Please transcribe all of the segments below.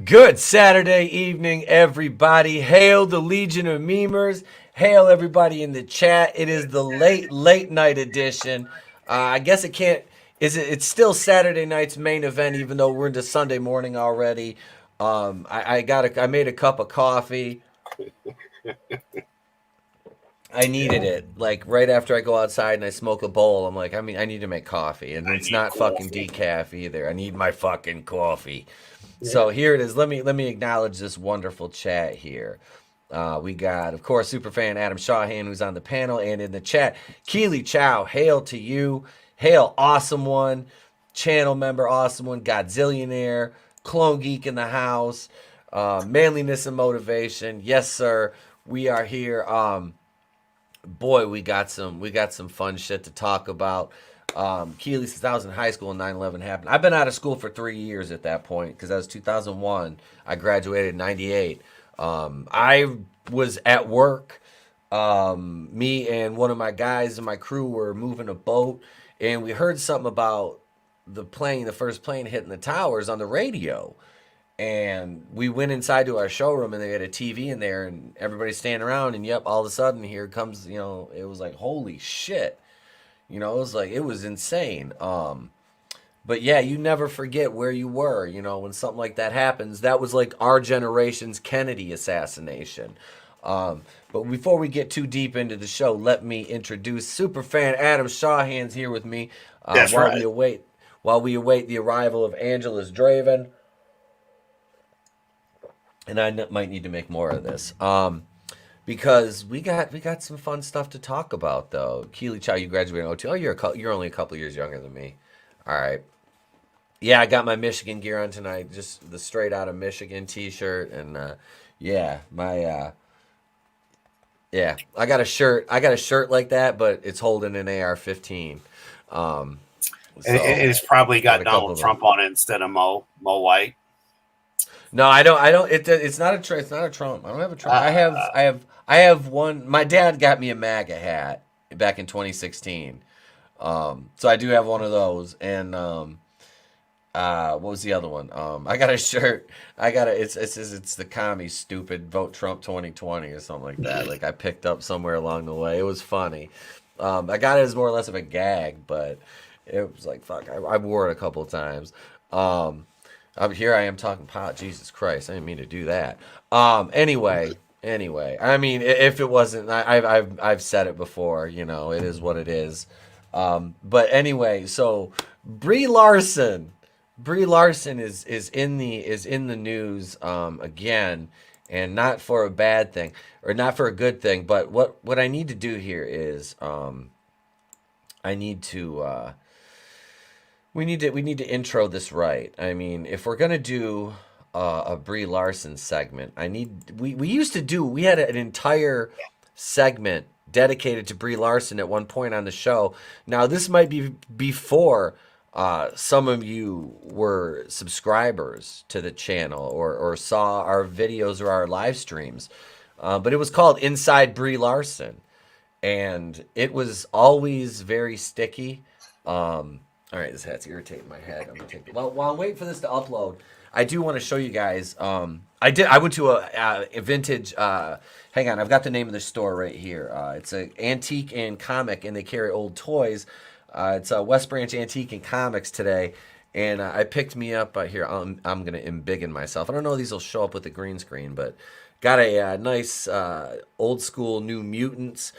Good Saturday evening, everybody. Hail the Legion of Memers. Hail everybody in the chat. It is the late night edition. I guess it can't. It's still Saturday night's main event, even though we're into Sunday morning already. I made a cup of coffee. I needed Yeah, it. Like right after I go outside and I smoke a bowl, I'm like, I need to make coffee, and I it's need not fucking coffee. decaf either. I need my fucking coffee. So Yeah. here it is. Let me acknowledge this wonderful chat here. We got, of course, superfan Adam Shawhan, who's on the panel and in the chat. Keely Chow, hail to you. Hail, awesome one. Channel member, awesome one. Godzillionaire. Clone Geek in the house. Manliness and motivation. Yes, sir. We are here. Boy, we got some fun shit to talk about. Keely, since I was in high school and 9/11 happened. I've been out of school for 3 years at that point because that was 2001. I graduated in 98. I was at work. Me and one of my guys in my crew were moving a boat, and we heard something about the first plane hitting the towers on the radio. And we went inside to our showroom, and they had a TV in there, and everybody's standing around. And yep, all of a sudden, here comes, it was like, holy shit. It was like, it was insane. But yeah, you never forget where you were, when something like that happens. That was like our generation's Kennedy assassination. But before we get too deep into the show, let me introduce superfan Adam Shawhan's here with me That's while we right. await the arrival of Angela's Draven. And might need to make more of this. Because we got some fun stuff to talk about though. Keely Chow, you graduated in 02. Oh, you're only a couple years younger than me. All right. Yeah, I got my Michigan gear on tonight, just the straight out of Michigan T-shirt, and yeah, yeah, I got a shirt. I got a shirt like that, but it's holding an AR-15. Um, so It's probably got got a couple Donald of those. Trump on it instead of Mo White. No, I don't. I don't. It's not a. It's not a Trump. I don't have a Trump. I have. I Uh, have. I have one. My dad got me a MAGA hat back in 2016. So I do have one of those. And what was the other one? I got a shirt. I got a. It's the commie stupid vote Trump 2020 or something like that. Like I picked up somewhere along the way. It was funny. I got it as more or less of a gag, but it was like fuck. I wore it a couple of times. Um, here I am talking pot. Jesus Christ, I didn't mean to do that. Anyway. I mean, if it wasn't, I've said it before. It is what it is. But anyway, so Brie Larson, Brie Larson is in the news again, and not for a bad thing or not for a good thing. But what I need to do here is I need to. We need to intro this right. I mean, if we're gonna do a Brie Larson segment, we used to do we had an entire segment dedicated to Brie Larson at one point on the show. Now this might be before some of you were subscribers to the channel or saw our videos or our live streams, but it was called Inside Brie Larson, and it was always very sticky. All right, this hat's irritating my head. I'm gonna take it. Well, while I'm waiting for this to upload, I do want to show you guys. I went to a vintage. Hang on, I've got the name of the store right here. It's a antique and comic, and they carry old toys. It's a West Branch Antique and Comics today, and I picked me up here. I'm gonna embiggen myself. I don't know if these will show up with the green screen, but got a nice old school New Mutants.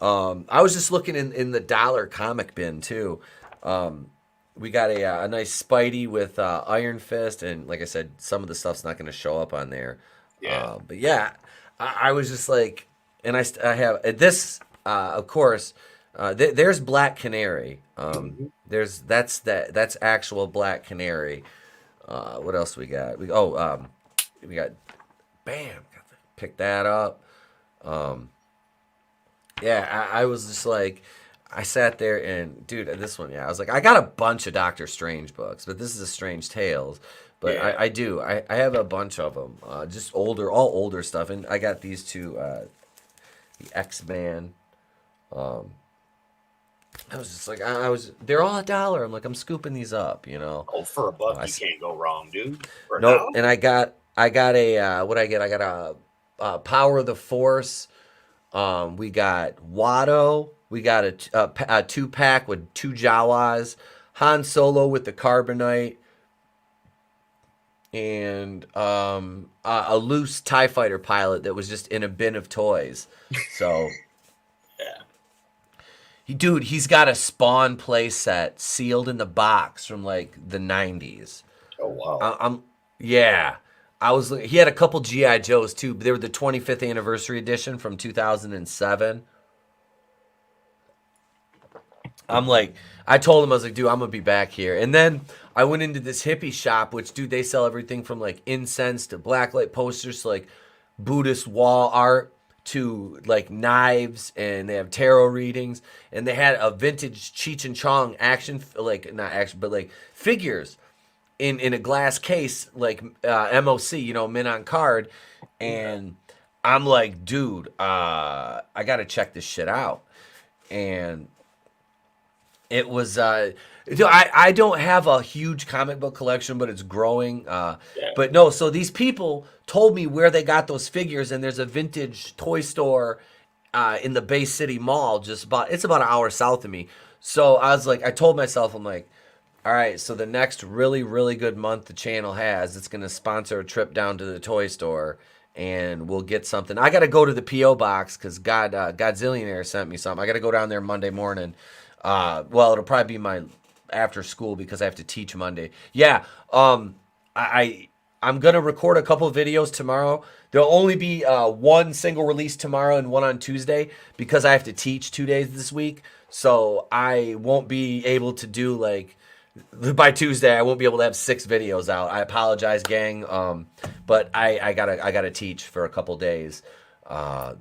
I was just looking in the dollar comic bin too. Um, we got a nice Spidey with Iron Fist, and like I said, some of the stuff's not going to show up on there. yeah. But yeah, I was just like, and I have this, of course. There's Black Canary. Mhm. That's actual Black Canary. What else we got? We got bam, pick that up. Um, yeah, I was just like, I sat there and, dude, this one, yeah, I was like, I got a bunch of Doctor Strange books, but this is a Strange Tales. But Yeah. I have a bunch of them, just all older stuff, and I got these two, the X-Man. Um, I was just like, they're all $1. I'm like, I'm scooping these up. Oh, for a buck, I you can't go wrong, dude. For a Nope, dollar? and I got a what I get? I got a Power of the Force. We got Watto. We got a 2-pack with 2 Jawas. Han Solo with the Carbonite. And a loose TIE fighter pilot that was just in a bin of toys. So, Yeah. dude, he's got a Spawn playset sealed in the box from like the 90s. Oh wow. Yeah. He had a couple GI Joes too. They were the 25th anniversary edition from 2007. I told him, I was like, dude, I'm gonna be back here. And then I went into this hippie shop, which, dude, they sell everything from like incense to blacklight posters to like Buddhist wall art to like knives, and they have tarot readings, and they had a vintage Cheech and Chong action, like not action, but like figures in a glass case, like MOC, mint on card, and I'm like, dude, I gotta check this shit out, and it was I don't have a huge comic book collection, but it's growing. But no, so these people told me where they got those figures, and there's a vintage toy store in the Bay City Mall, it's about an hour south of me. So I was like, I told myself, I'm like, all right, so the next really, really good month the channel has, it's going to sponsor a trip down to the toy store, and we'll get something. I got to go to the P.O. box because Godzillionaire sent me something. I got to go down there Monday morning. Well, it'll probably be my after school because I have to teach Monday. Yeah, I'm gonna record a couple of videos tomorrow. There'll only be one single release tomorrow and one on Tuesday because I have to teach 2 days this week. So I won't be able to do by Tuesday. I won't be able to have 6 videos out. I apologize, gang. But I gotta teach for a couple days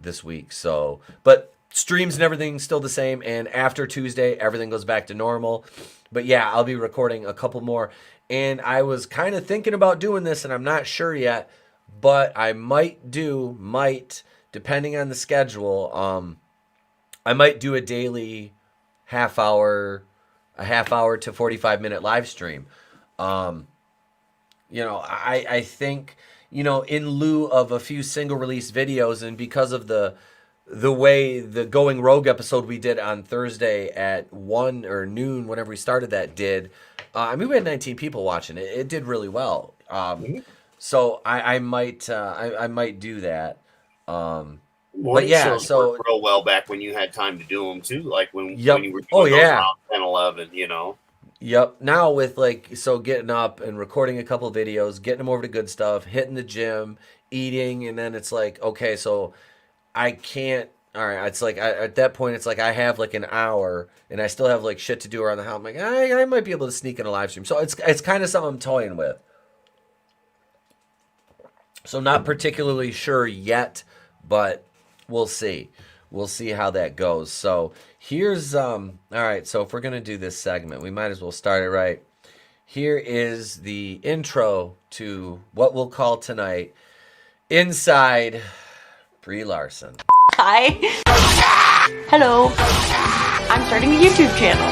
this week. So, but streams and everything still the same, and after Tuesday everything goes back to normal. But yeah, I'll be recording a couple more, and I was kind of thinking about doing this, and I'm not sure yet, but I might depending on the schedule, I might do a daily half hour to 45-minute live stream. I think, in lieu of a few single release videos, and because of the way the Going Rogue episode we did on Thursday at 1 or noon, whenever we started that, did. We had 19 people watching it. It did really well. So I might do that. But yeah, so worked real well back when you had time to do them too, like when you were doing those around 10, 11, Yep. Now with getting up and recording a couple of videos, getting them over to Good Stuff, hitting the gym, eating, and then it's like, okay, so I can't. All right, it's like at that point, it's like I have like an hour, and I still have like shit to do around the house. I'm like, I might be able to sneak in a live stream. So it's kind of something I'm toying with. So not particularly sure yet, but we'll see. We'll see how that goes. So here's all right. So if we're gonna do this segment, we might as well start it right. Here is the intro to what we'll call tonight Inside Brie Larson. Hi. Hello. I'm starting a YouTube channel.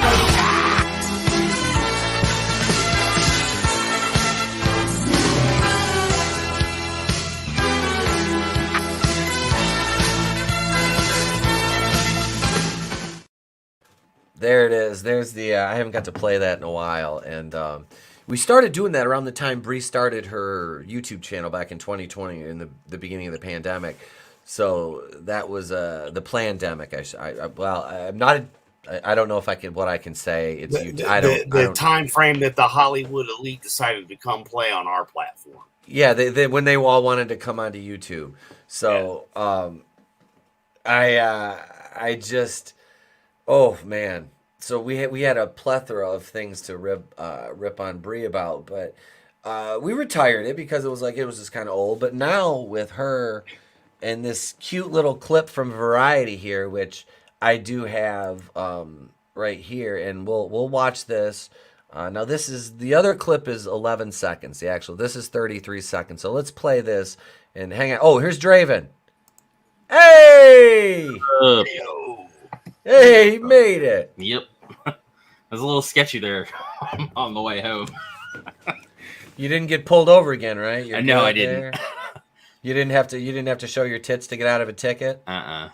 There it is. There's the. I haven't got to play that in a while, and we started doing that around the time Brie started her YouTube channel back in 2020, in the beginning of the pandemic. So that was the plandemic. I'm not. I don't know if I can. What I can say. It's the time frame that the Hollywood elite decided to come play on our platform. Yeah, they when they all wanted to come onto YouTube. So I just. Oh man. So we had a plethora of things to rip on Brie about, but we retired it because it was just kind of old. But now with her and this cute little clip from Variety here, which I do have right here, and we'll watch this. Now the other clip is 11 seconds. This is 33 seconds. So let's play this and hang on. Oh, here's Draven. Hey! Hey, he made it. Yep. It was a little sketchy there on the way home. You didn't get pulled over again, right? You're No, good I didn't. there? You didn't have to show your tits to get out of a ticket? Uh-uh.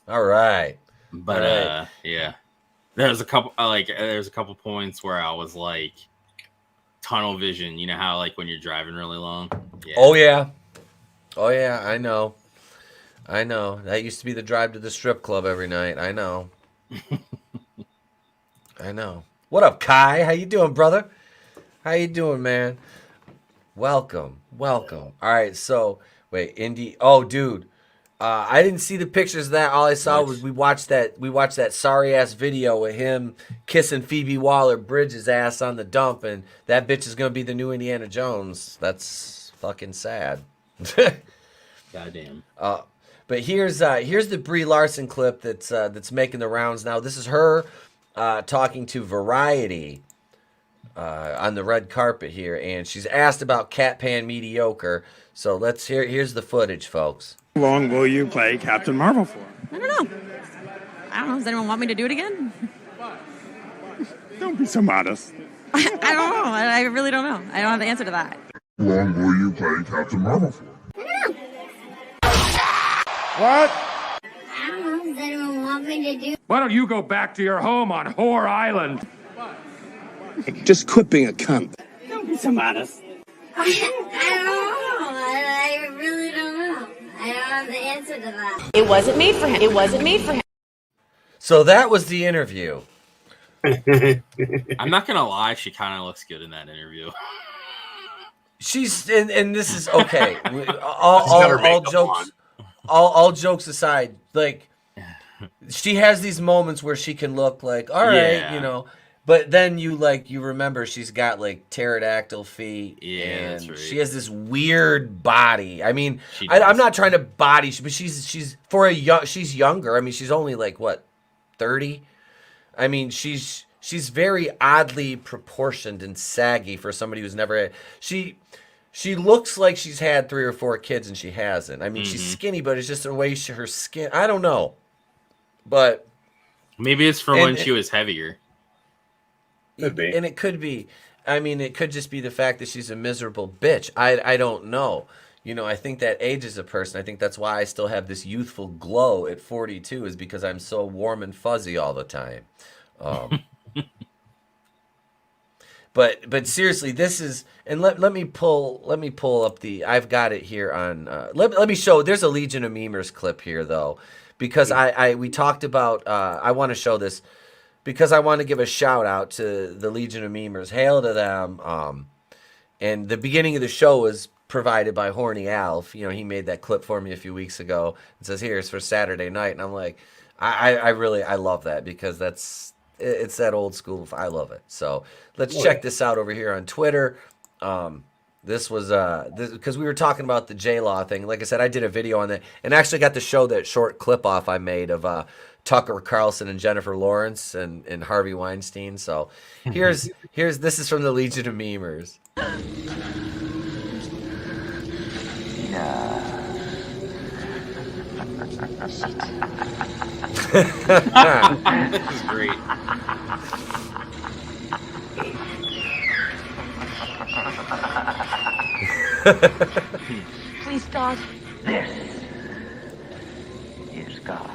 All right. But All right. yeah. There's a couple points where I was like tunnel vision. You know how like when you're driving really long? Yeah. Oh yeah. I know. That used to be the drive to the strip club every night. I know. I know. What up, Kai? How you doing, brother? How you doing, man? Welcome. All right, so wait, Indy. Oh, dude, I didn't see the pictures of that. All I saw was we watched that sorry ass video with him kissing Phoebe Waller-Bridge's ass on the dump, and that bitch is gonna be the new Indiana Jones. That's fucking sad. Goddamn. But here's the Brie Larson clip that's making the rounds now. This is her talking to Variety on the red carpet here, and she's asked about Cat Pan Mediocre. So let's here's the footage, folks. How long will you play Captain Marvel for? I don't know. Does anyone want me to do it again? Don't be so modest. I don't know. I really don't know. I don't have the answer to that. How long will you play Captain Marvel for? What? I don't know. Does anyone want me to do? Why don't you go back to your home on Whore Island? Just quit being a cunt. Don't be so modest. I don't know. I really don't know. I don't have the answer to that. It wasn't made for him. So that was the interview. I'm not gonna lie, she kind of looks good in that interview. She's and this is okay. All jokes aside, like she has these moments where she can look like all right, you know, but then you remember she's got like pterodactyl feet, and that's right. she has this weird body. I mean, I'm not trying to body, but she's she's younger. I mean, she's only like what 30. I mean, she's very oddly proportioned and saggy for somebody who's never had. She looks like she's had 3 or 4 kids and she hasn't. I mean, she's skinny, but it's just the way her skin. I don't know, but maybe it's for when she was heavier. Could be, and it could be. I mean, it could just be the fact that she's a miserable bitch. I don't know. You know, I think that ages a person. I think that's why I still have this youthful glow at 42 is because I'm so warm and fuzzy all the time. But seriously, this is, and let me pull up the, I've got it here on, let me show, there's a Legion of Memers clip here though, because we talked about, I want to show this because I want to give a shout out to the Legion of Memers. Hail to them. And the beginning of the show was provided by Horny Alf. You know, he made that clip for me a few weeks ago. It says, here's for Saturday night. And I'm like, I really love that because it's that old school. I love it. So let's check this out over here on Twitter. This was because we were talking about the J-Law thing. Like I said, I did a video on that and actually got to show that short clip off I made of Tucker Carlson and Jennifer Lawrence and Harvey Weinstein. So here's this is from the Legion of Memers. This is great. Please, God. This is God.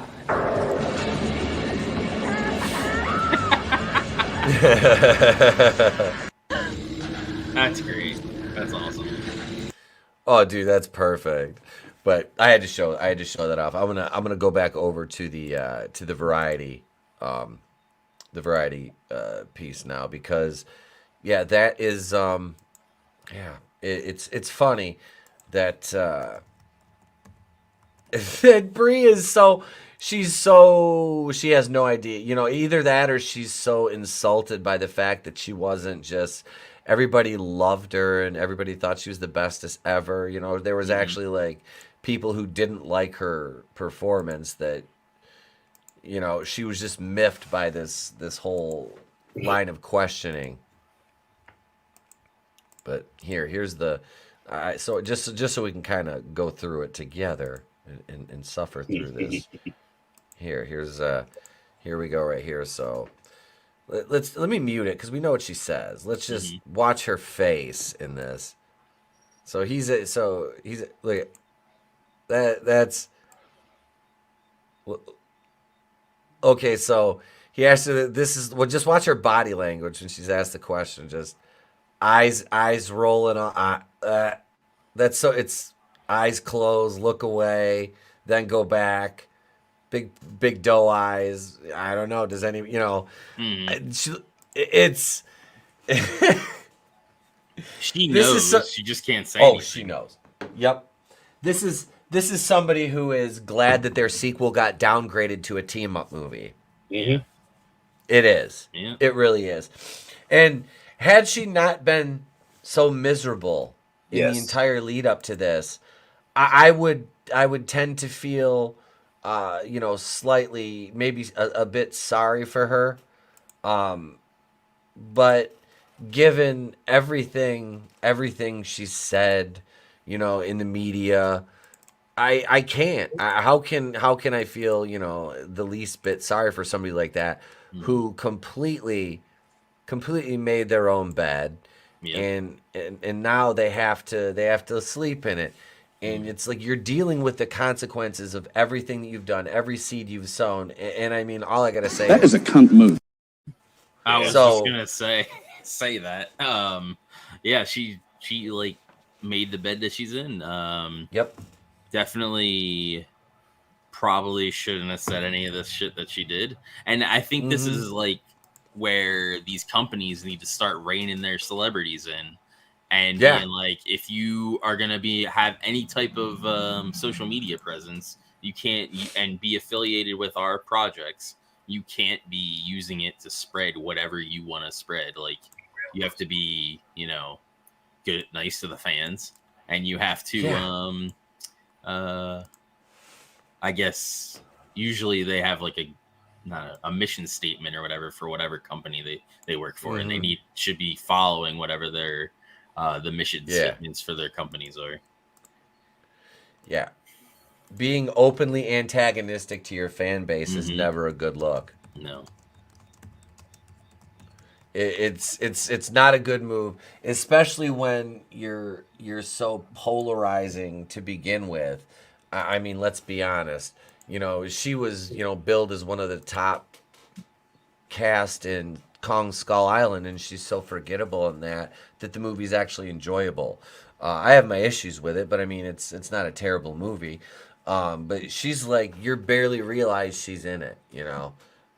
That's great. That's awesome. Oh, dude, that's perfect. But I had to show that off. I'm gonna go back over to the Variety, piece now because, yeah, that is it's funny that that Brie is she has no idea, you know, either that or she's so insulted by the fact that she wasn't just. Everybody loved her and everybody thought she was the bestest ever. You know, there was actually like people who didn't like her performance that, you know, she was just miffed by this whole line of questioning. But here's the, so just so we can kind of go through it together and suffer through this. Here we go right here. So let me mute it because we know what she says. Let's just watch her face in this. So he's look that's okay. So he asked her. This is just watch her body language when she's asked the question. Just eyes rolling on. That's so it's eyes closed, look away, then go back. Big doe eyes. I don't know. Does any it's. She This knows. is so- She just can't say. Oh, anything. she knows. Yep. This is somebody who is glad that their sequel got downgraded to a team up movie. Mm-hmm. It is. Yeah. It really is. And had she not been so miserable in the entire lead up to this, I would tend to feel slightly maybe a bit sorry for her. But given everything she said, in the media, I can't. How can I feel, the least bit sorry for somebody like that who completely made their own bed, and now they have to sleep in it, and it's like you're dealing with the consequences of everything that you've done, every seed you've sown, and I mean, all I gotta say That is a cunt move. I was just gonna say that. Yeah, she like made the bed that she's in. Yep. Definitely probably shouldn't have said any of this shit that she did. And I think this is like where these companies need to start reining their celebrities in and being like, if you are going to have any type of social media presence, you can't and be affiliated with our projects. You can't be using it to spread whatever you want to spread. Like you have to be, good, nice to the fans, and you have to, I guess usually they have like not a mission statement or whatever for whatever company they work for, and they should be following whatever their the mission statements for their companies are. Yeah. Being openly antagonistic to your fan base is never a good look. No. It's not a good move, especially when you're so polarizing to begin with. I mean, let's be honest. She was, billed as one of the top cast in Kong Skull Island, and she's so forgettable in that the movie's actually enjoyable. I have my issues with it, but I mean, it's not a terrible movie. But she's like, you're barely realize she's in it,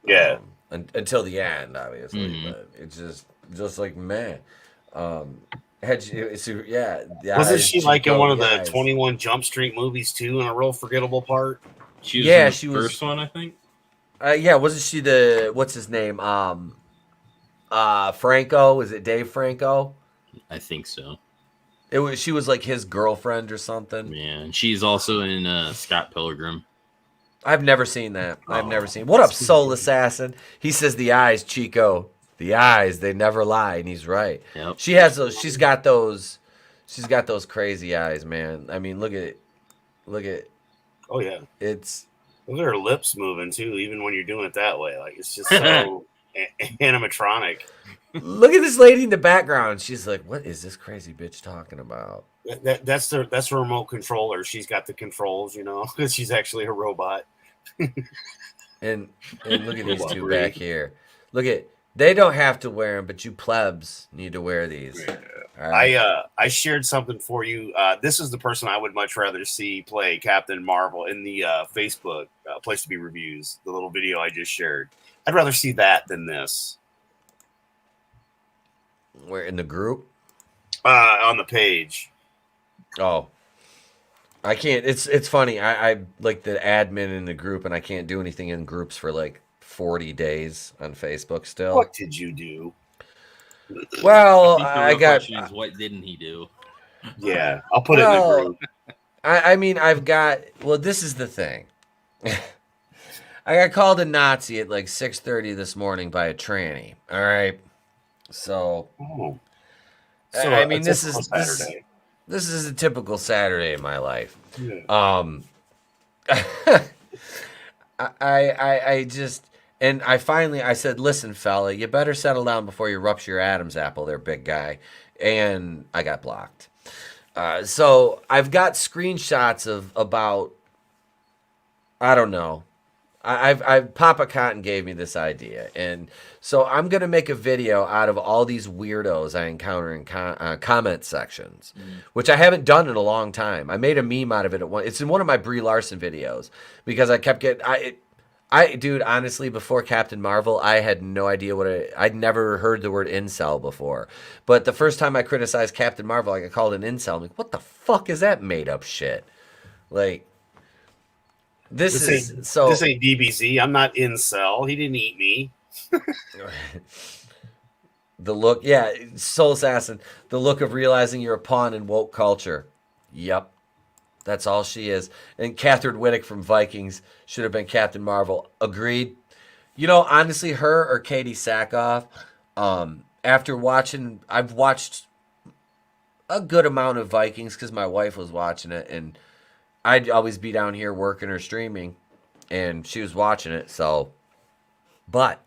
Yeah. Until the end, obviously. But it's just like, man. Wasn't she like in one of the 21 Jump Street movies too, in a real forgettable part? She was in the first one, I think. Wasn't she what's his name? Franco? Is it Dave Franco? I think so. She was like his girlfriend or something. Yeah, and she's also in Scott Pilgrim. I've never seen that. I've never seen. What up, Soul Assassin? He says the eyes, Chico. The eyes, they never lie, and he's right. Yep. She has those. She's got those crazy eyes, man. I mean, look at. Oh yeah. It's. Look at her lips moving too, even when you're doing it that way. Like it's just so animatronic. Look at this lady in the background. She's like, "What is this crazy bitch talking about?" That's the remote controller. She's got the controls, because she's actually a robot. and look at these two back here. Look at. They don't have to wear them, but you plebs need to wear these. All right. I shared something for you. This is the person I would much rather see play Captain Marvel in the Facebook Place to Be reviews, the little video I just shared. I'd rather see that than this. Where in the group? On the page. Oh. I can't. It's funny. I like the admin in the group, and I can't do anything in groups for like 40 days on Facebook still. What did you do? Well, I got. What didn't he do? Yeah, I'll put it in the group. I mean, I've got. Well, this is the thing. I got called a Nazi at like 6:30 this morning by a tranny. All right, so. Oh. I mean, this is a typical Saturday in my life. Yeah. I just. And I said, listen, fella, you better settle down before you rupture your Adam's apple there, big guy. And I got blocked. So I've got screenshots of about, I don't know. Papa Cotton gave me this idea. And so I'm going to make a video out of all these weirdos I encounter in comment sections, which I haven't done in a long time. I made a meme out of it at one. It's in one of my Brie Larson videos because I kept getting, dude, honestly, before Captain Marvel, I had no idea I'd never heard the word incel before. But the first time I criticized Captain Marvel, I got called an incel. I'm like, what the fuck is that made up shit? Like, this ain't DBZ. I'm not incel. He didn't eat me. The look, yeah, Soul Assassin. The look of realizing you're a pawn in woke culture. Yep. That's all she is. And Catherine Whittick from Vikings should have been Captain Marvel. Agreed. You know, honestly, her or Katie Sackhoff, I've watched a good amount of Vikings because my wife was watching it, and I'd always be down here working or streaming, and she was watching it, so. But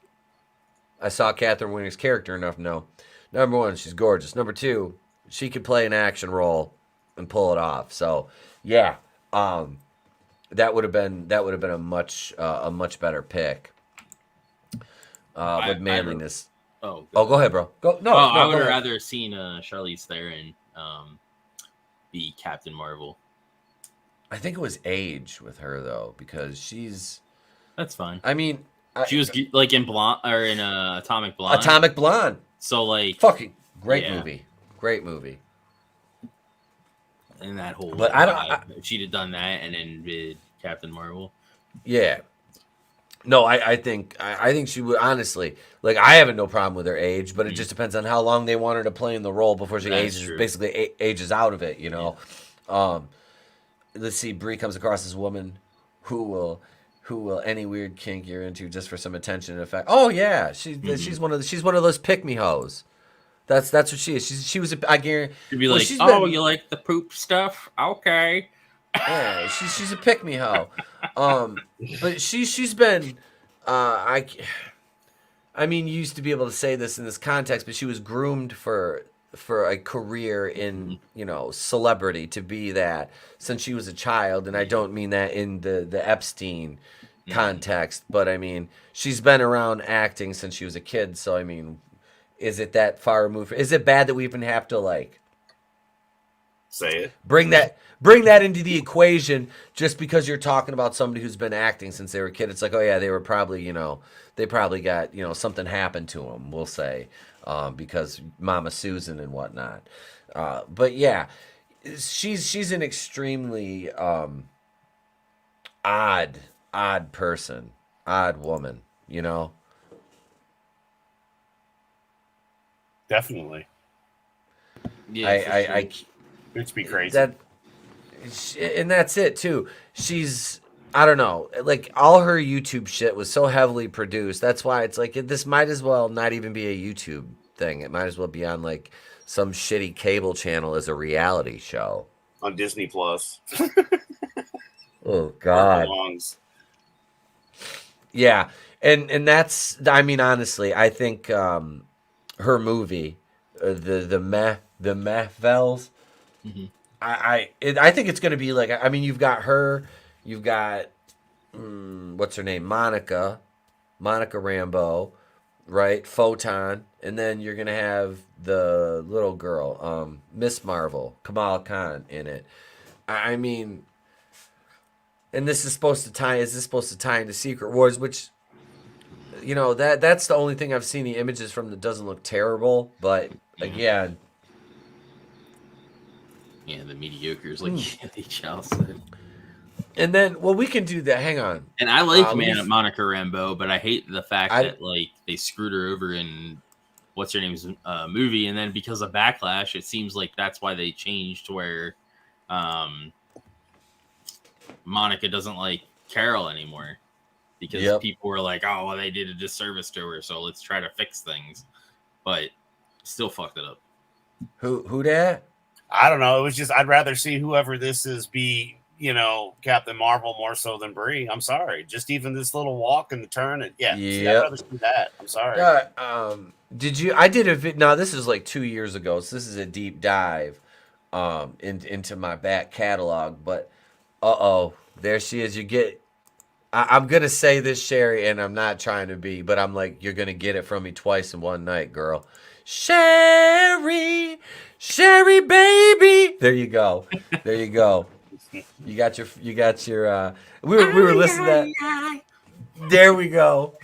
I saw Catherine Whittick's character enough to know, number one, she's gorgeous. Number two, she could play an action role and pull it off. So, yeah, that would have been a much better pick. With manliness. Go ahead, bro. I would have rather seen Charlize Theron be Captain Marvel. I think it was age with her though, because that's fine. I mean, she was like in Blonde or in Atomic Blonde. Atomic Blonde. So like, fucking great movie. And that whole, but if she'd have done that and then did Captain Marvel. Yeah. No, I think she would, honestly, like, I have no problem with her age, but it just depends on how long they want her to play in the role before she basically ages out of it, you know. Yeah. Let's see, Brie comes across as woman who will any weird kink you're into just for some attention and effect. Oh yeah, she's one of those pick me hoes. That's what she is. She was I guarantee. You'd be like, you like the poop stuff? Okay. Yeah, she's a pick me hoe. But she's been I mean, you used to be able to say this in this context, but she was groomed for a career in, you know, celebrity, to be that since she was a child. And I don't mean that in the Epstein context, but I mean, she's been around acting since she was a kid. So, I mean, is it that far removed? Is it bad that we even have to, like, say it? Bring that into the equation just because you're talking about somebody who's been acting since they were a kid. It's like, oh yeah, they were probably, you know, they probably got, you know, something happened to them, we'll say, because Mama Susan and whatnot. But yeah, she's an extremely odd person, odd woman, you know. Definitely. Yeah, it'd be crazy. And that's it too. She's, I don't know, like, all her YouTube shit was so heavily produced. That's why it's like, this might as well not even be a YouTube thing. It might as well be on like some shitty cable channel as a reality show on Disney Plus. Oh God. Yeah, and that's, I mean, honestly, I think her movie, the Mehvels. I think it's going to be like, I mean, you've got her, you've got what's her name, Monica Rambeau, right? Photon, and then you're going to have the little girl, Miss Marvel, Kamala Khan in it. I mean, and this is supposed to tie into Secret Wars, which, you know, that's the only thing I've seen the images from that doesn't look terrible, but again, yeah, the mediocres, like Andy Chow said. And then, well, we can do that. Hang on. And I like Monica Rambeau, but I hate the fact that, like, they screwed her over in what's her name's movie, and then because of backlash, it seems like that's why they changed to where Monica doesn't like Carol anymore, because people were like, "Oh, well, they did a disservice to her, so let's try to fix things," but still fucked it up. Who that? I don't know. It was just, I'd rather see whoever this is be Captain Marvel more so than Brie. I'm sorry. Just even this little walk and the turn. And see, I'd rather see that. I'm sorry. I did a now this is like 2 years ago, so this is a deep dive into my back catalog, but there she is. I'm gonna say this, Sherry, and I'm not trying to be, but I'm like, you're gonna get it from me twice in one night, girl. Sherry, baby. There you go. You got your we were listening to that. There we go.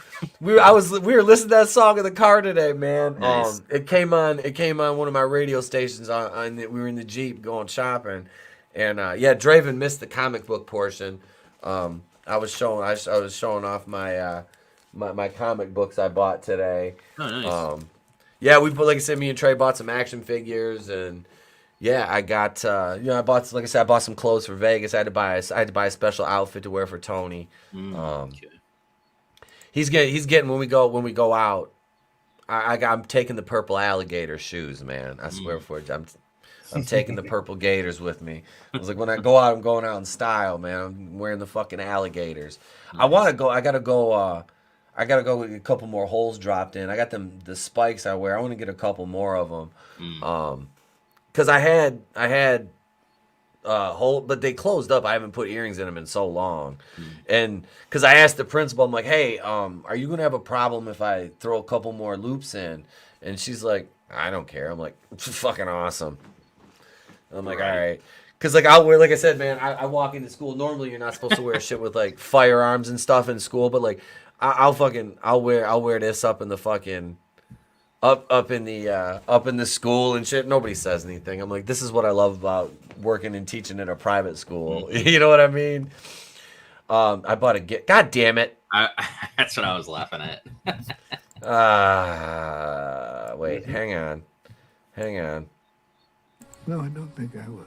We were listening to that song in the car today, man. Nice. It came on one of my radio stations we were in the Jeep going shopping, and Draven missed the comic book portion. I was showing off my my comic books I bought today. Oh, nice. Like I said, me and Trey bought some action figures, and I got I bought some clothes for Vegas. I had to buy a special outfit to wear for Tony. Okay. He's getting when we go out. I'm taking the purple alligator shoes, man. I swear for it. I'm taking the purple gators with me. I was like, when I go out, I'm going out in style, man. I'm wearing the fucking alligators. Nice. I gotta go get a couple more holes dropped in. I got the spikes I wear. I want to get a couple more of them. Cause I had but they closed up. I haven't put earrings in them in so long. And cause I asked the principal, I'm like, hey, are you gonna have a problem if I throw a couple more loops in? And she's like, I don't care. I'm like, fucking awesome. I'm like, all right. Because, like, I'll wear, like I said, man, I walk into school. Normally, you're not supposed to wear shit with, like, firearms and stuff in school. But, like, I'll wear this up in the fucking, up in the school and shit. Nobody says anything. I'm like, this is what I love about working and teaching at a private school. You know what I mean? I bought a gift. God damn it. That's what I was laughing at. Wait, hang on. No, I don't think I will.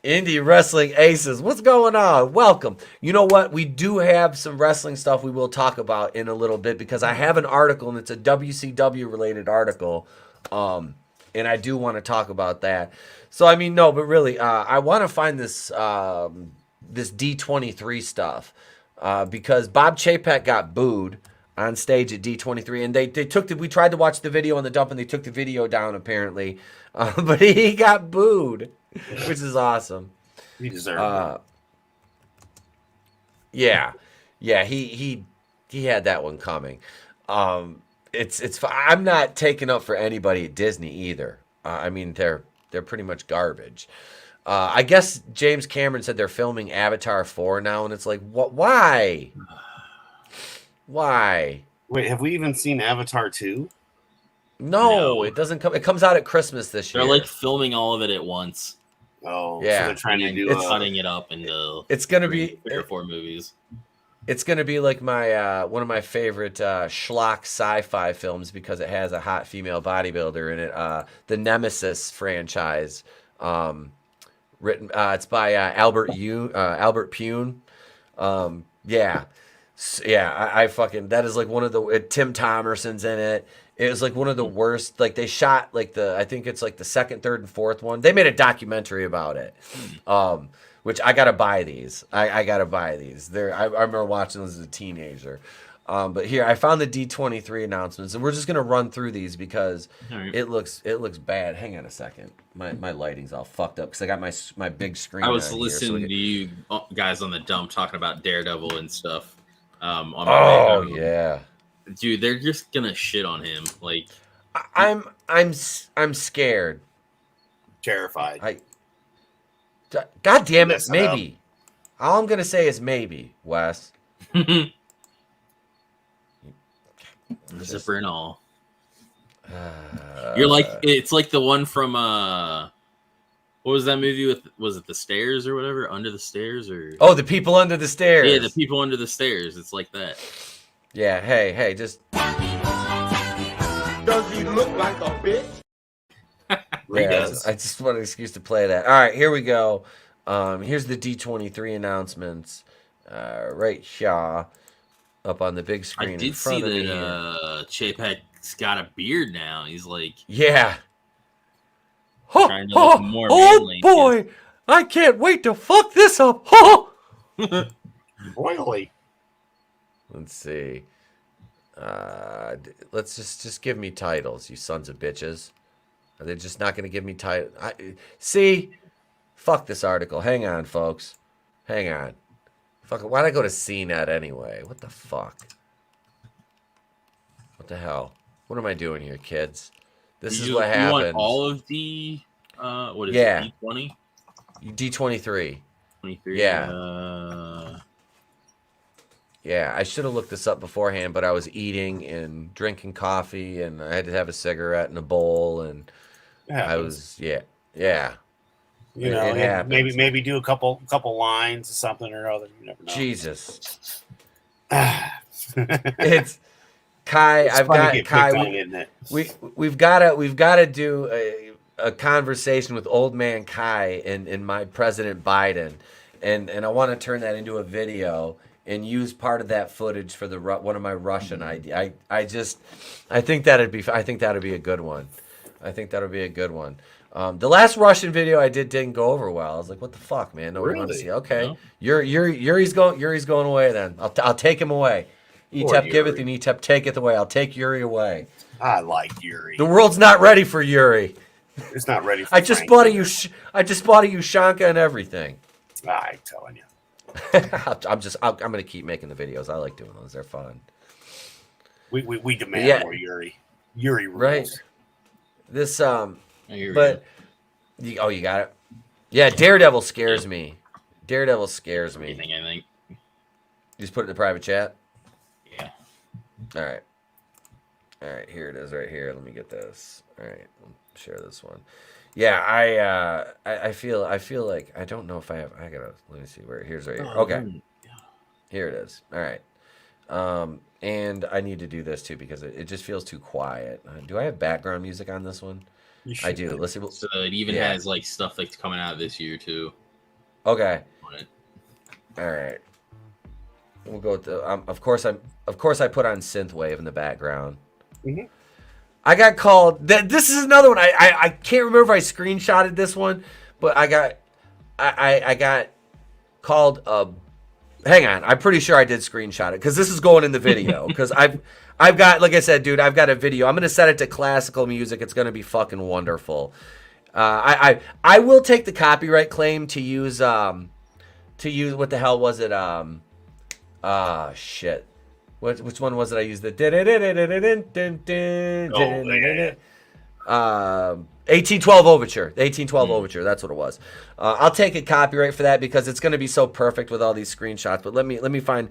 Indie Wrestling Aces, what's going on? Welcome. You know what? We do have some wrestling stuff we will talk about in a little bit because I have an article and it's a WCW related article, and I do want to talk about that. So I mean, no, but really, I want to find this this D23 stuff because Bob Chapek got booed on stage at D23, and they took we tried to watch the video on the dump, and they took the video down apparently, but he got booed, which is awesome. He deserved it. Yeah, he had that one coming. It's I'm not taking up for anybody at Disney either. I mean they're pretty much garbage. I guess James Cameron said they're filming Avatar 4 now, and it's like, what? Why? Why? Wait, have we even seen Avatar 2? No, it doesn't come. It comes out at Christmas this year. They're like filming all of it at once. Oh, yeah. So they're trying to do cutting it up into. It's gonna be 3 or 4 movies. It's gonna be like my one of my favorite schlock sci-fi films because it has a hot female bodybuilder in it. The Nemesis franchise. Written. It's by Albert Pune. I fucking, that is like one of the, Tim Thomerson's in it. It was like one of the worst, like they shot like I think it's like the second, third, and fourth one. They made a documentary about it, which I gotta buy these. I gotta buy these. I remember watching those as a teenager. But here, I found the D23 announcements, and we're just gonna run through these because it looks bad. Hang on a second. My lighting's all fucked up because I got my big screen. I was listening to you guys on the dump talking about Daredevil and stuff. On my way home. Yeah, dude, they're just gonna shit on him. Like, I'm scared, terrified. God damn it, maybe. All I'm gonna say is maybe, Wes. Zipper and all. You're like, it's like the one from what was that movie with? Was it The Stairs or whatever? Under the Stairs or? Oh, The People Under the Stairs. Yeah, The People Under the Stairs. It's like that. Yeah. Hey, just. Does he look like a bitch? Yeah, I just want an excuse to play that. All right, here we go. Here's the D23 announcements. Right here, up on the big screen. I did see that Chapek's got a beard now. He's like, yeah. Trying to look more manly. boy, I can't wait to fuck this up. Oh. Royally. Let's see. Let's just give me titles, you sons of bitches. Are they just not going to give me titles? See? Fuck this article. Hang on, folks. Hang on. Fuck. Why'd I go to CNET anyway? What the fuck? What the hell? What am I doing here, kids? This is what happens. You want all of the, what is it, D20? D23. 23. Yeah. Yeah, I should have looked this up beforehand, but I was eating and drinking coffee, and I had to have a cigarette and a bowl, and I was, yeah. You know, maybe do a couple lines or something or other. You never know. Jesus. It's Kai. I've got Kai. We've got to do a conversation with old man Kai and my President Biden, and I want to turn that into a video and use part of that footage for one of my Russian ID. I think that'd be a good one. I think that'll be a good one. The last Russian video I didn't go over well. I was like, what the fuck, man? Nobody wanted to see. Okay. No. Yuri's going away then. I'll take him away. Etep giveth and Etep taketh away. I'll take Yuri away. I like Yuri. The world's not ready for Yuri. It's not ready for I just bought a Ushanka and everything. I'm telling you. I'm gonna keep making the videos. I like doing those. They're fun. We demand more Yuri. Yuri rules. Right. This you got it. Yeah, Daredevil scares me. Daredevil scares me. I think. You just put it in the private chat. Yeah. All right. Here it is, right here. Let me get this. All right, share this one. Yeah, I feel like I don't know if I gotta let me see where here's right here. Okay. Here it is. All right. And I need to do this too because it just feels too quiet. Do I have background music on this one? I do. Let's see. So it even has like stuff that's coming out this year too. Okay. All right. We'll go with the. Of course I put on synthwave in the background. Mm-hmm. I got called. This is another one. I can't remember if I screenshotted this one, but I got called. Hang on, I'm pretty sure I did screenshot it because this is going in the video. Because I've got, like I said, dude, I've got a video. I'm gonna set it to classical music. It's gonna be fucking wonderful. I will take the copyright claim to use what the hell was it? Shit. Which one was it I used? The 1812 Overture. The 1812 Overture. That's what it was. I'll take a copyright for that because it's going to be so perfect with all these screenshots. But let me find.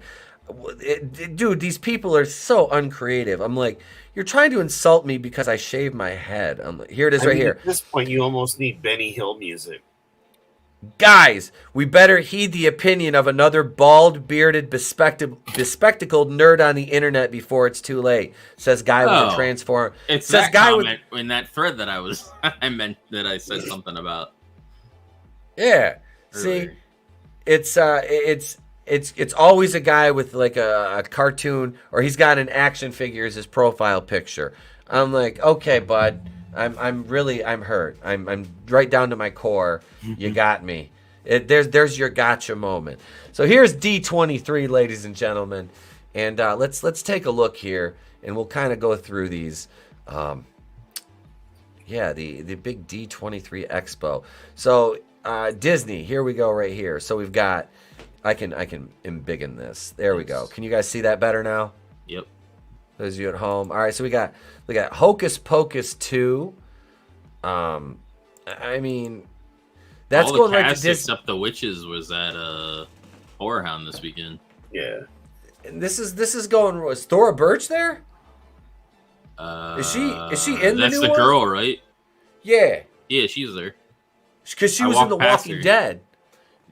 Dude, these people are so uncreative. I'm like, you're trying to insult me because I shaved my head. I'm like, here it is here. At this point, you almost need Benny Hill music. Guys, we better heed the opinion of another bald-bearded, bespectacled nerd on the internet before it's too late. Says guy with a transform. It's says that guy comment in that thread that I meant that I said something about. Yeah. Earlier. See, it's always a guy with like a cartoon, or he's got an action figure as his profile picture. I'm like, okay, bud. I'm hurt. I'm right down to my core. You got me. There's your gotcha moment. So here's D23, ladies and gentlemen, and let's take a look here, and we'll kind of go through these. The big D23 Expo. So Disney, here we go right here. So we've got. I can embiggen this. There we go. Can you guys see that better now? Yep. Those of you at home. All right, so we got Hocus Pocus 2. I mean, that's all going the right cast to Disney. Except the witches was at Horror Hound this weekend. Yeah. And this is going. Was Thora Birch there? Is she in the new That's the one? girl, right? Yeah. Yeah, she's there. Because she was in The Walking her. Dead.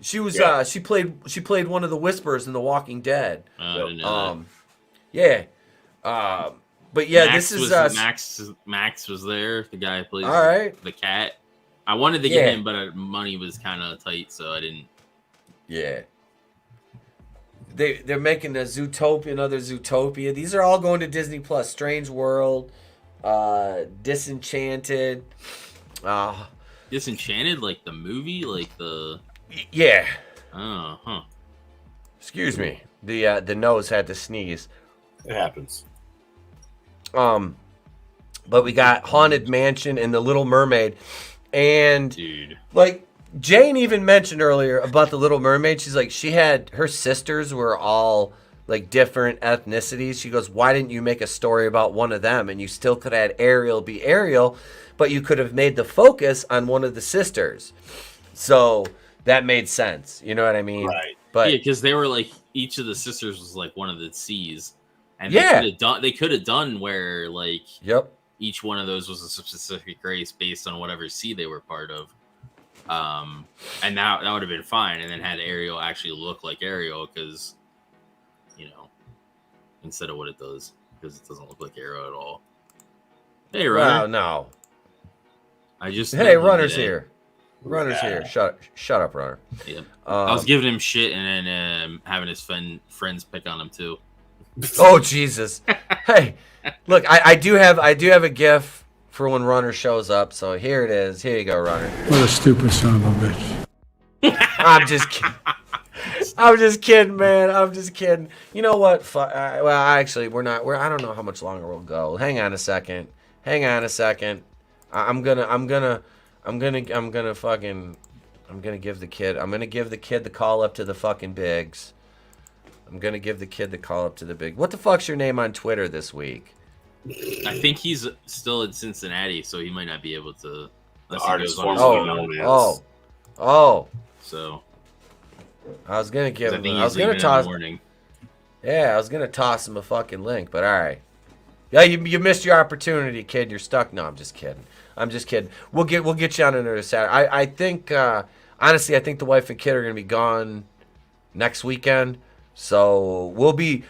She was. She played one of the Whispers in The Walking Dead. I didn't know that. Yeah. But yeah, Max this is Max was there. The guy who plays all right. the cat. I wanted to get him, but money was kind of tight, so I didn't. Yeah. They're making a another Zootopia. These are all going to Disney Plus. Strange World, Disenchanted. Disenchanted, like the movie, like the. Yeah. Oh, huh. Excuse me. The nose had to sneeze. It happens. But we got Haunted Mansion and The Little Mermaid, and Dude, like Jane even mentioned earlier about The Little Mermaid. She's like, she had her sisters were all like different ethnicities. She goes, why didn't you make a story about one of them? And you still could have had Ariel be Ariel, but you could have made the focus on one of the sisters. So that made sense. You know what I mean? Right. But yeah, because they were like each of the sisters was like one of the C's, and Yeah. they could have done where like yep. each one of those was a specific race based on whatever C they were part of. And that would have been fine, and then had Ariel actually look like Ariel, because instead of what it does, because it doesn't look like Ariel at all. Hey, Runner. Wow, no. Hey, Runner's here. Runner's Yeah. here. Shut up, Runner. Yeah. I was giving him shit and then having his friends pick on him too. Oh Jesus! Hey, look, I do have a GIF for when Runner shows up. So here it is. Here you go, Runner. What a stupid son of a bitch. I'm just kidding. I'm just kidding, man. I'm just kidding. You know what? Well, actually, we're not. I don't know how much longer we'll go. Hang on a second. I'm gonna give the kid the call up to the fucking bigs. I'm gonna give the kid the call up to the big. What the fuck's your name on Twitter this week? I think he's still in Cincinnati, so he might not be able to. The artist on his formerly phone. known as. Oh. So I was gonna give. I think I was he's gonna leaving in the toss. morning. Yeah, I was gonna toss him a fucking link, but all right. Yeah, you missed your opportunity, kid. You're stuck. No, I'm just kidding. We'll get you on another Saturday. I think honestly, I think the wife and kid are gonna be gone next weekend, so we'll be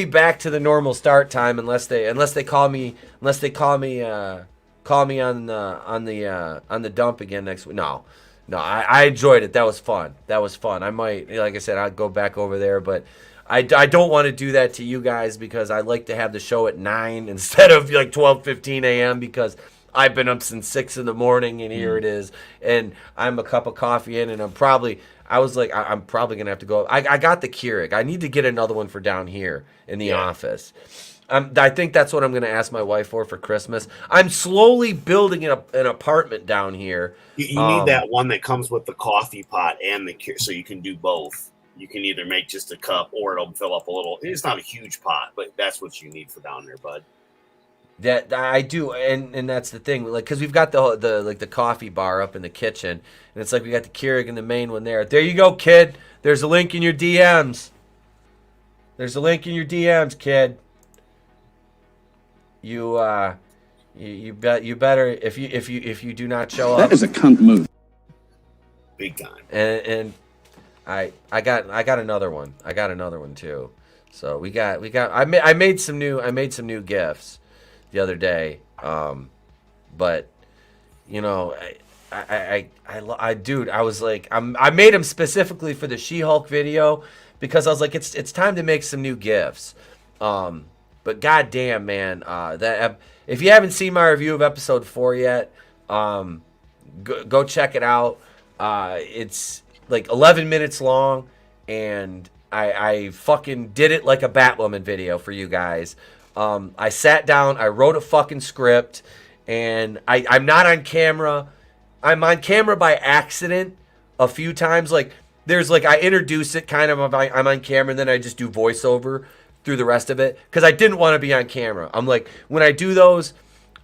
back to the normal start time unless they call me on the dump again next week. No, I enjoyed it. That was fun. I might, like I said, I'll go back over there, but I don't want to do that to you guys because I like to have the show at 9 instead of like 12:15 a.m. because I've been up since 6 in the morning and here it is, and I'm a cup of coffee in, and I'm probably gonna have to go. I got the Keurig. I need to get another one for down here in the office. I think that's what I'm going to ask my wife for Christmas. I'm slowly building an apartment down here. You need that one that comes with the coffee pot and so you can do both. You can either make just a cup or it'll fill up a little. It's not a huge pot, but that's what you need for down there, bud. That I do, and that's the thing, like, because we've got the coffee bar up in the kitchen, and it's like we got the Keurig and the main one there. There you go, kid. There's a link in your DMs. Kid. You better if you do not show up. That is a cunt move. Big time. And I got another one. I got another one too. So we got I made some new gifts the other day. But you know, dude, I was like, I made them specifically for the She-Hulk video because I was like, it's time to make some new gifts. But goddamn, man, if you haven't seen my review of episode 4 yet, go check it out. It's like 11 minutes long, and I fucking did it like a Batwoman video for you guys. I sat down, I wrote a fucking script, and I'm not on camera. I'm on camera by accident a few times. Like, there's like, I introduce it kind of, I'm on camera, and then I just do voiceover through the rest of it because I didn't want to be on camera. I'm like, when I do those,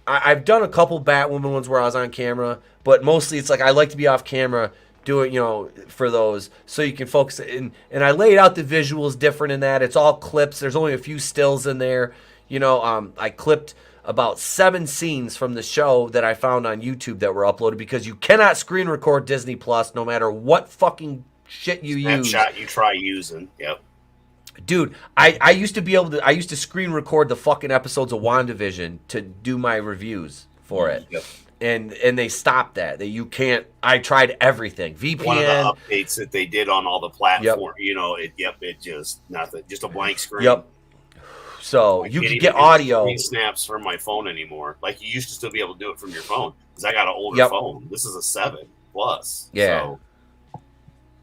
I've done a couple Batwoman ones where I was on camera, but mostly it's like I like to be off camera doing, for those so you can focus. And I laid out the visuals different in that. It's all clips. There's only a few stills in there. I clipped about 7 scenes from the show that I found on YouTube that were uploaded because you cannot screen record Disney Plus no matter what fucking shit you use. Snapshot you try using. Yep. Dude, I used to screen record the fucking episodes of WandaVision to do my reviews for it. Yep. And they stopped that. You can't. I tried everything. VPN. One of the updates that they did on all the platforms, it just nothing. Just a blank screen. Yep. So you can get audio. Screen snaps from my phone anymore. Like you used to still be able to do it from your phone. because I got an older phone. This is a 7 Plus. Yeah. So,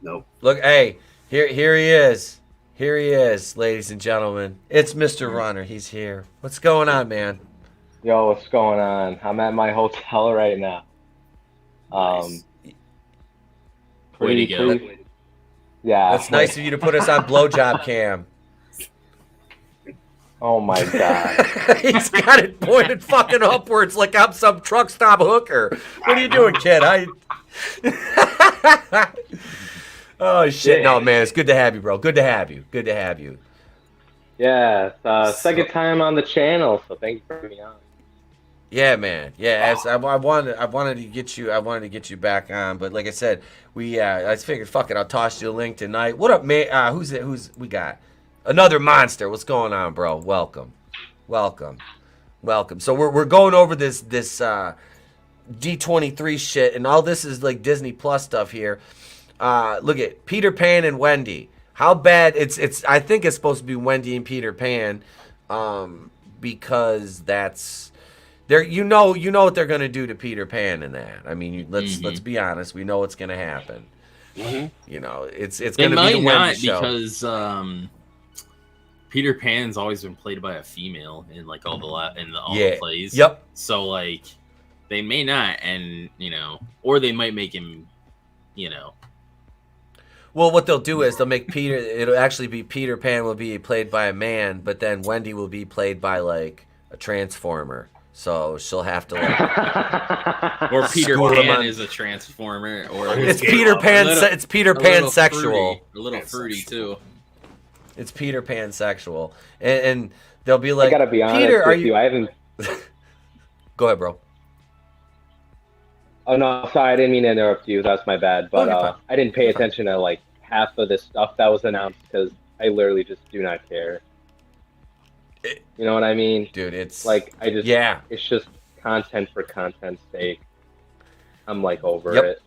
nope. Look, hey, here he is. Here he is, ladies and gentlemen. It's Mr. Runner. He's here. What's going on, man? Yo, what's going on? I'm at my hotel right now. Nice. Way to go. Yeah. That's nice of you to put us on blowjob cam. Oh my god. He's got it pointed fucking upwards like I'm some truck stop hooker. What are you doing, kid? Oh shit! No, man, it's good to have you, bro. Good to have you. Good to have you. Yeah, second time on the channel, so thank you for having me on. Yeah, man. Yeah, I wanted to get you. I wanted to get you back on, but like I said, I figured, fuck it, I'll toss you a link tonight. What up, man? Who's we got? Another monster. What's going on, bro? Welcome. So we're going over this D23 shit, and all this is like Disney Plus stuff here. Look at Peter Pan and Wendy. How bad it's I think it's supposed to be Wendy and Peter Pan, because that's you know what they're gonna do to Peter Pan in that. I mean, let's be honest. We know what's gonna happen. Mm-hmm. You know, it's gonna They be might the not Wendy show. because Peter Pan's always been played by a female in like all the plays. Yep. So like they may not, and or they might make him, Well, what they'll do is they'll make Peter. It'll actually be Peter Pan will be played by a man, but then Wendy will be played by like a transformer. So she'll have to like. Or Peter School him Pan on- is a transformer, or It's Peter Pan. It's Peter Pan sexual. a little fruity too. It's Peter Pan sexual, and they'll be like, I gotta be honest Peter, with are you. I haven't. Go ahead, bro. Oh no, sorry, I didn't mean to interrupt you. That's my bad. But you're fine. I didn't pay attention to like half of this stuff that was announced because I literally just do not care. You know what I mean? Dude, it's like yeah. It's just content for content's sake. I'm like over Yep. it.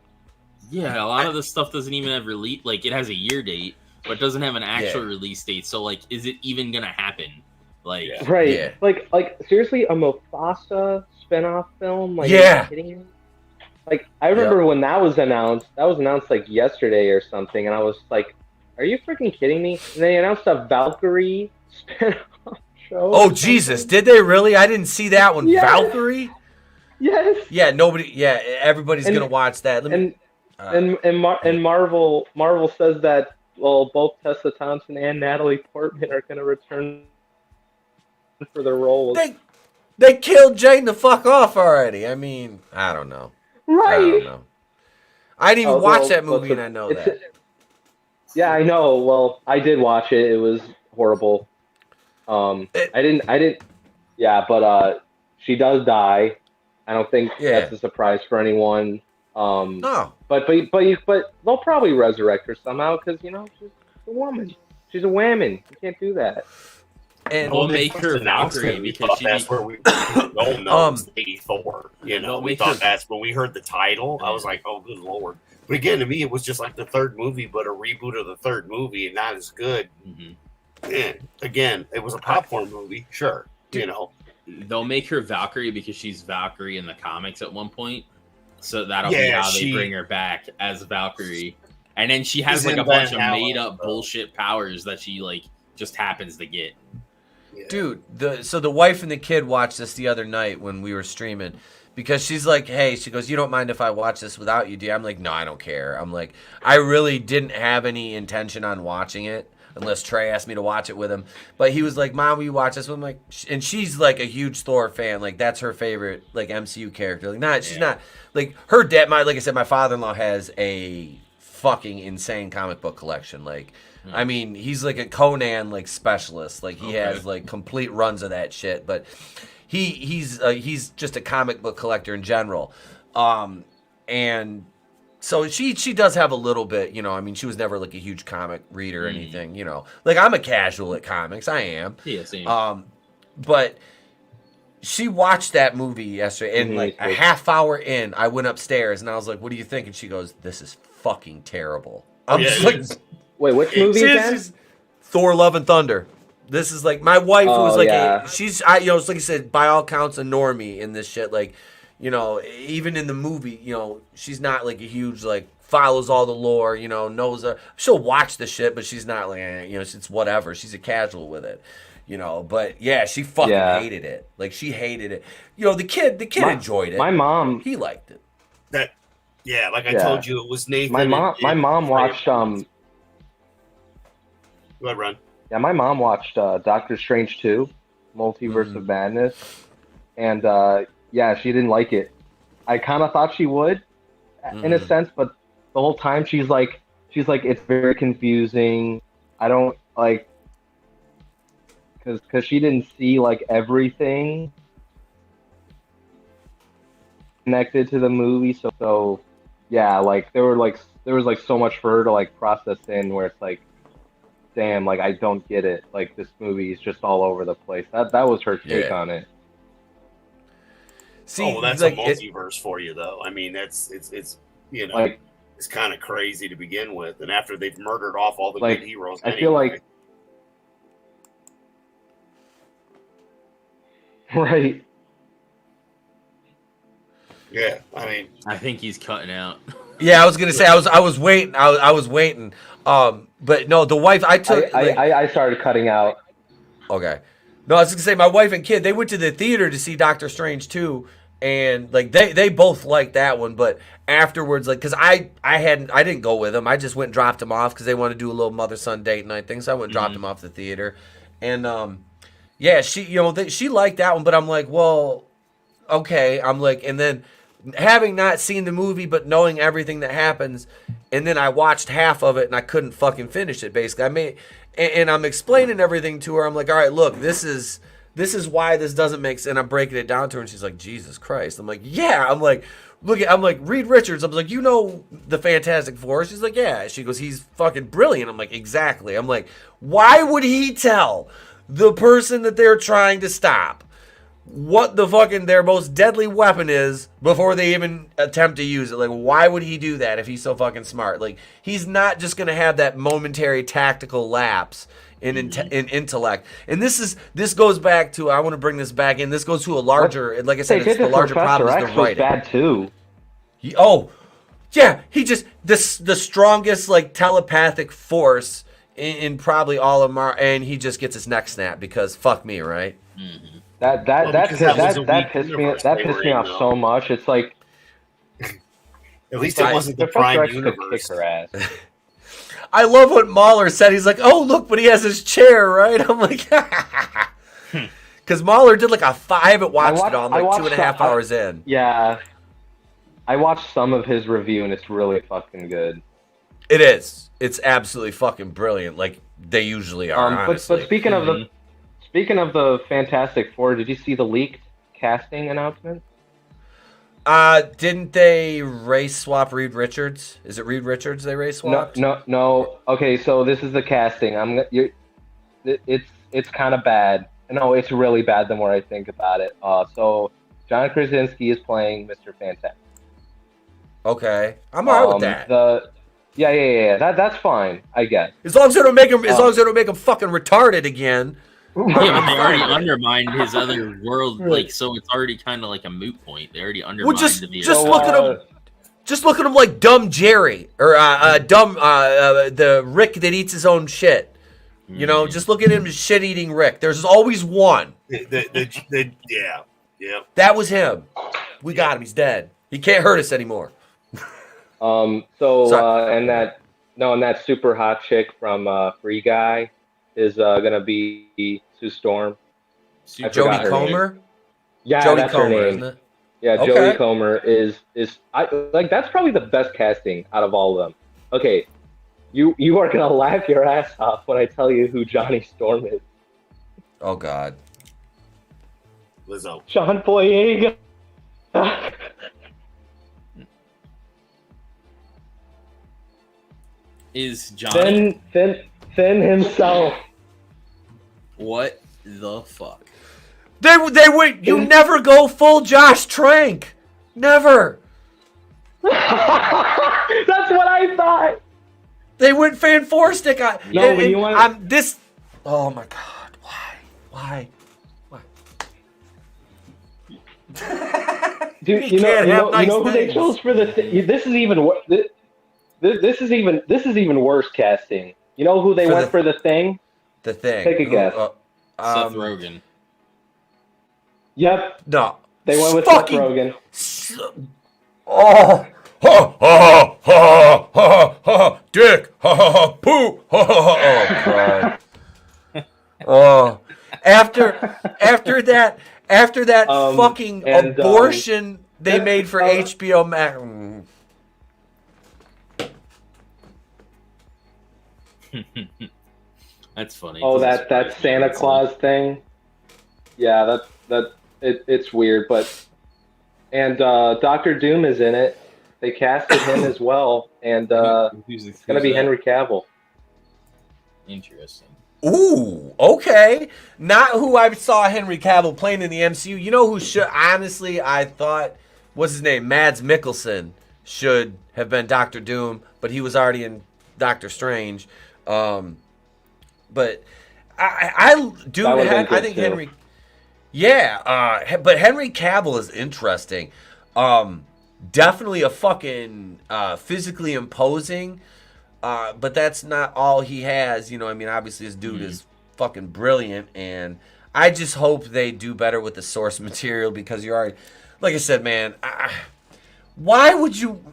Yeah, a lot of this stuff doesn't even have release. Like it has a year date, but doesn't have an actual release date. So like, is it even gonna happen? Like, Right. Yeah. Like seriously, a Mufasa spinoff film? Like, Yeah. are you kidding me? Like, I remember when that was announced like yesterday or something, and I was like, are you freaking kidding me? And they announced a Valkyrie spinoff show. Oh Jesus! Did they really? I didn't see that one. Yes. Valkyrie. Yes. Yeah. Nobody. Yeah. Everybody's gonna watch that. Let me, And Marvel says that both Tessa Thompson and Natalie Portman are going to return for their roles. They killed Jane the fuck off already. I mean, I don't know. Right. I don't know. I didn't even watch that movie, and I know that. Yeah, I know. Well, I did watch it. It was horrible. I didn't. Yeah, but she does die. I don't think that's a surprise for anyone. No. But they'll probably resurrect her somehow because she's a woman. She's a woman. You can't do that. And we'll make her Valkyrie because that's where we don't know. Lady Thor. We thought her... that's when we heard the title. I was like, oh, good lord. But again, to me, it was just like the third movie, but a reboot of the third movie, and not as good. Mm-hmm. And again, it was a popcorn movie, sure. They'll make her Valkyrie because she's Valkyrie in the comics at one point. So that'll be how they bring her back as Valkyrie. And then she has like a bunch of made up bullshit powers that she like just happens to get. Dude, the wife and the kid watched this the other night when we were streaming because she's like, hey, she goes, you don't mind if I watch this without you, do you? I'm like, no, I don't care. I'm like, I really didn't have any intention on watching it unless Trey asked me to watch it with him. But he was like, Mom, will you watch this? I'm like, and she's like a huge Thor fan. Like that's her favorite like MCU character. Like she's not like her dad. Like I said, my father-in-law has a fucking insane comic book collection. Like, I mean, he's like a Conan like specialist. Like he has like complete runs of that shit. But he's just a comic book collector in general. And so she does have a little bit, I mean, she was never like a huge comic reader or anything, Like I'm a casual at comics, I am. Yeah, same. But she watched that movie yesterday, and like a half hour in, I went upstairs and I was like, "What do you think?" And she goes, "This is fucking terrible." I'm just like, "Wait, which movie again?" Thor: Love and Thunder. This is like my wife who was like, she's, it's like I said, by all counts, a normie in this shit. Like, you know, even in the movie, you know, she's not like a huge like follows all the lore, you know, knows she'll watch the shit, but she's not like, you know, it's whatever. She's a casual with it, you know. But yeah, she fucking hated it. Like she hated it. You know, the kid enjoyed it. My mom, he liked it. Like I told you, it was Nathan. My mom watched Go ahead, Ron. Yeah, my mom watched Doctor Strange 2, Multiverse of Madness, and she didn't like it. I kind of thought she would, in a sense, but the whole time she's like, it's very confusing. I don't like, because she didn't see like everything connected to the movie, so yeah, like there was like so much for her to like process in, where it's like, damn, like I don't get it. Like this movie is just all over the place. That was her take on it. See, that's like, a multiverse for you, though. I mean, it's you know, like, it's kind of crazy to begin with, and after they've murdered off all the like, good heroes, I feel like, right. Yeah, I mean, I think he's cutting out. Yeah, I was gonna say I was waiting. I was waiting. But no, the wife I took. I started cutting out. Okay. No, I was gonna say my wife and kid, they went to the theater to see Doctor Strange 2, and like they both liked that one, but afterwards, like, cause I didn't go with them. I just went and dropped them off because they want to do a little mother son date night thing. So I went and dropped them off the theater, and yeah, she liked that one, but I'm like, well, okay, I'm like, and then having not seen the movie but knowing everything that happens, and then I watched half of it and I couldn't fucking finish it. Basically, and I'm explaining everything to her. I'm like, all right, look, this is why this doesn't make sense. And I'm breaking it down to her, and she's like, Jesus Christ. I'm like, yeah. I'm like, I'm like, Reed Richards. I'm like, you know the Fantastic Four? She's like, yeah. She goes, he's fucking brilliant. I'm like, exactly. I'm like, why would he tell the person that they're trying to stop what the fucking their most deadly weapon is before they even attempt to use it? Like, why would he do that if he's so fucking smart? Like, he's not just gonna have that momentary tactical lapse in intellect. And this goes back to, I want to bring this back in. This goes to a larger, like I said, it's the larger problem is the writing. Bad too. He just the strongest like telepathic force in probably all of and he just gets his neck snapped because fuck me, right? Mm-hmm. That pissed me off so much. It's like, at least it wasn't the Prime universe. Kick her ass. I love what Mahler said. He's like, oh look, but he has his chair, right? I'm like, because Mahler did like I haven't watched it all. I'm like 2.5 hours in. Yeah, I watched some of his review and it's really fucking good. It is. It's absolutely fucking brilliant. Like they usually are. Honestly. But speaking of the Fantastic Four, did you see the leaked casting announcement? Didn't they race swap Reed Richards? Is it Reed Richards they race swapped? No. Okay, so this is the casting. It's kind of bad. No, it's really bad the more I think about it. So John Krasinski is playing Mr. Fantastic. Okay, I'm alright with that. Yeah. That's fine, I guess. As long as they don't make him, fucking retarded again. Yeah, but they already undermined his other world, like, so it's already kind of like a moot point. They already undermined just look at him. Just look at him like dumb Jerry or the Rick that eats his own shit. You know, just look at him as shit-eating Rick. There's always one. Yeah. That was him. We got him. He's dead. He can't hurt us anymore. And that super hot chick from Free Guy is gonna be Sue Storm. Jodie Comer? Yeah, Jodie that's Comer, her name. isn't it? Yeah, Okay. Jodie Comer is that's probably the best casting out of all of them. Okay, you are gonna laugh your ass off when I tell you who Johnny Storm is. Oh God. Lizzo. John Boyega. Is Johnny Finn himself. What the fuck? They would. You never go full Josh Trank. Never. That's what I thought. They went Fan Four Stick. Oh my God. Why? Dude, You can't have nice you know who they things. chose for the this is even this is even worse casting. You know who they went for the thing? The Thing. Take a guess. Seth Rogen. Yep. No. They went with Fucking Seth Rogen. Oh, ha, ha, ha, ha, ha, dick, ha, ha, ha, poo, ha, ha, ha. Oh, God. Oh, after that fucking abortion they made for HBO Max. That's funny. Oh, that Santa Claus thing. Yeah, it's weird, but Dr. Doom is in it. They casted him as well, and it's gonna be Henry Cavill. Interesting. Ooh, okay. Not who I saw Henry Cavill playing in the MCU. You know who should, honestly, I thought, what's his name? Mads Mikkelsen should have been Dr. Doom, but he was already in Doctor Strange. But I think too. Henry, yeah, but Henry Cavill is interesting. Definitely a fucking physically imposing. But that's not all he has. You know, I mean, obviously this dude is fucking brilliant, and I just hope they do better with the source material because you're already, like I said, man, why would you?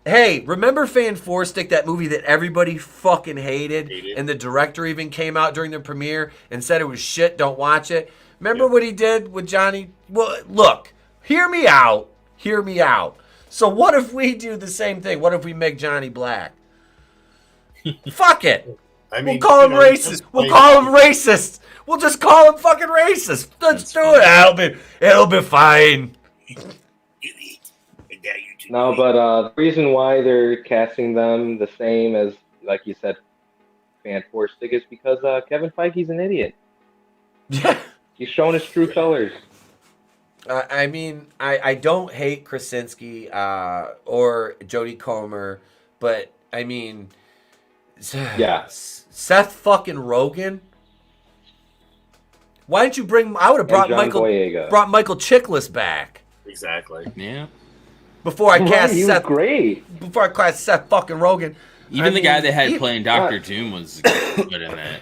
Hey, remember Fan Four Stick, that movie that everybody fucking hated, and the director even came out during the premiere and said it was shit, don't watch it. Remember what he did with Johnny? Well, look, hear me out. So what if we do the same thing? What if we make Johnny black? Fuck it. I mean, we'll call him racist. We'll call him racist. We'll just call him fucking racist. Let's do it. It'll be fine. No, but the reason why they're casting them the same as, like you said, Fan Four Stick is because Kevin Feige's an idiot. Yeah. He's showing his true colors. I mean, I don't hate Krasinski or Jodie Comer, but I mean, yeah, Seth fucking Rogen. Why didn't you bring? I would have brought Michael Chiklis back. Exactly. Yeah. Before I cast he Seth, was great. Before I cast Seth fucking Rogen. Even the guy they had playing Doctor Doom was good in that.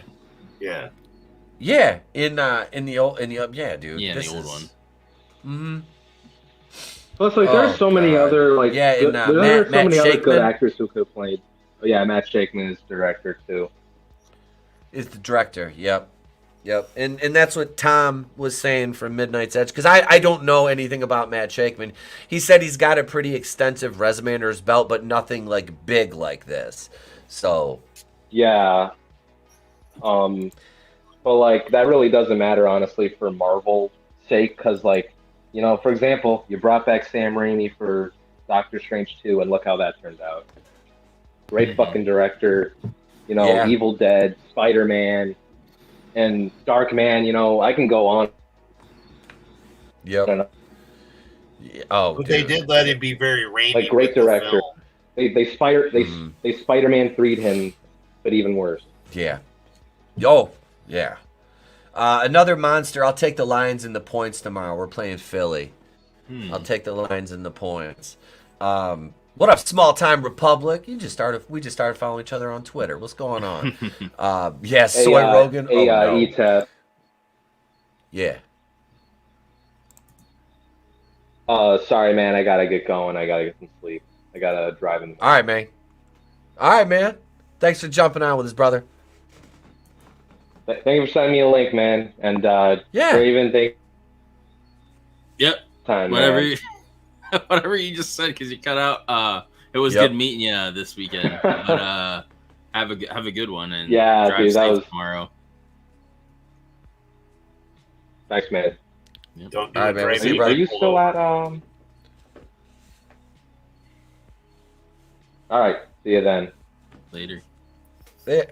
Yeah. Yeah, in the old, yeah, dude. Yeah, in the old one. Mm-hmm. Plus, like, there's so many other Matt other good Shakeman. actors who could have played. Oh, yeah, Matt Shakeman is director too. Is the director? Yep. And that's what Tom was saying from Midnight's Edge, because I don't know anything about Matt Shakeman. He said he's got a pretty extensive resume under his belt, but nothing like big like this. So yeah, but like that really doesn't matter, honestly, for Marvel's sake, because like, you know, for example, you brought back Sam Raimi for Doctor Strange 2, and look how that turned out. Great fucking director, you know, Evil Dead, Spider-Man, and Darkman. You know, I can go on. Yep. Oh, but they did let him be very Raimi. Like, great director. They Spider-Man 3'd him, but even worse. Yeah. Oh, yeah. Another monster. I'll take the Lions and the points tomorrow. We're playing Philly. I'll take the Lions and the points. What up, Small Time Republic? We just started following each other on Twitter. What's going on? Soy Rogan. E-Tap. Yeah. Sorry, man. I gotta get going. I gotta get some sleep. I gotta drive in. All right, man. Thanks for jumping on with us, brother. Thank you for sending me a link, man. And Raven, Yep. Time, whatever. Man. Whatever you just said, because you cut out. It was good meeting you this weekend. But have a good one, and drive safe tomorrow. Thanks, man. Yep. Don't do All it, right, man. Are you still at All right. See you then. Later. Yeah.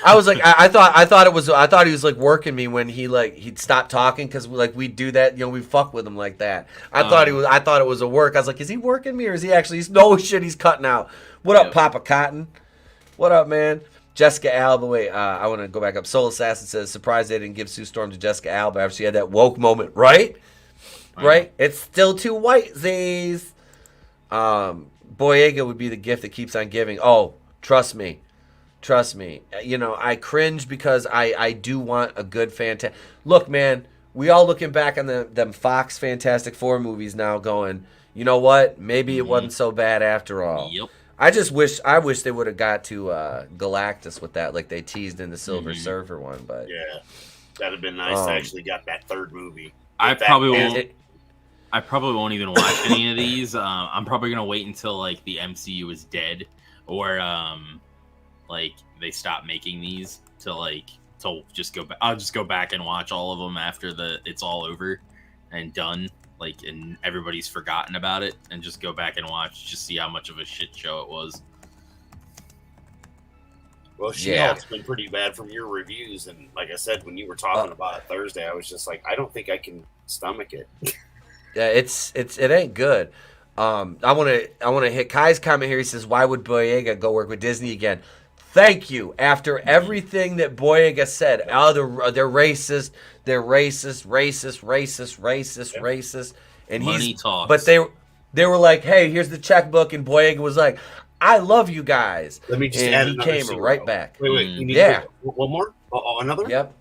I was like, I thought he was like working me when he'd stop talking, because we do that, you know, we fuck with him like that. I thought it was a work. I was like, is he working me or is he actually? No shit, he's cutting out. What up, Papa Cotton? What up, man? Jessica Alba, wait, I want to go back up. Soul Assassin says, surprised they didn't give Sue Storm to Jessica Alba after she had that woke moment, right? Right? It's still too white, Z's. Boyega would be the gift that keeps on giving. Oh, trust me. Trust me. You know, I cringe because I do want a good fantastic. Look, man, we all looking back on them Fox Fantastic Four movies now going, you know what? Maybe it wasn't so bad after all. Yep. I wish they would have got to Galactus with that, like they teased in the Silver Surfer one. But yeah, that'd have been nice to actually got that third movie. I probably won't even watch any of these. I'm probably gonna wait until like the MCU is dead, or like they stop making these to just go back. I'll just go back and watch all of them after it's all over and done. Like, and everybody's forgotten about it, and just go back and watch, just see how much of a shit show it was. Well, She-Hulk's been pretty bad from your reviews, and like I said, when you were talking about it Thursday, I was just like, I don't think I can stomach it. Yeah, it ain't good. I want to hit Kai's comment here. He says, "Why would Boyega go work with Disney again?" Thank you. After everything that Boyega said, they're racist, racist, and money talks. But they were like, "Hey, here's the checkbook," and Boyega was like, "I love you guys." Let me just add he came right back. Wait, you need one more? Another? Yep,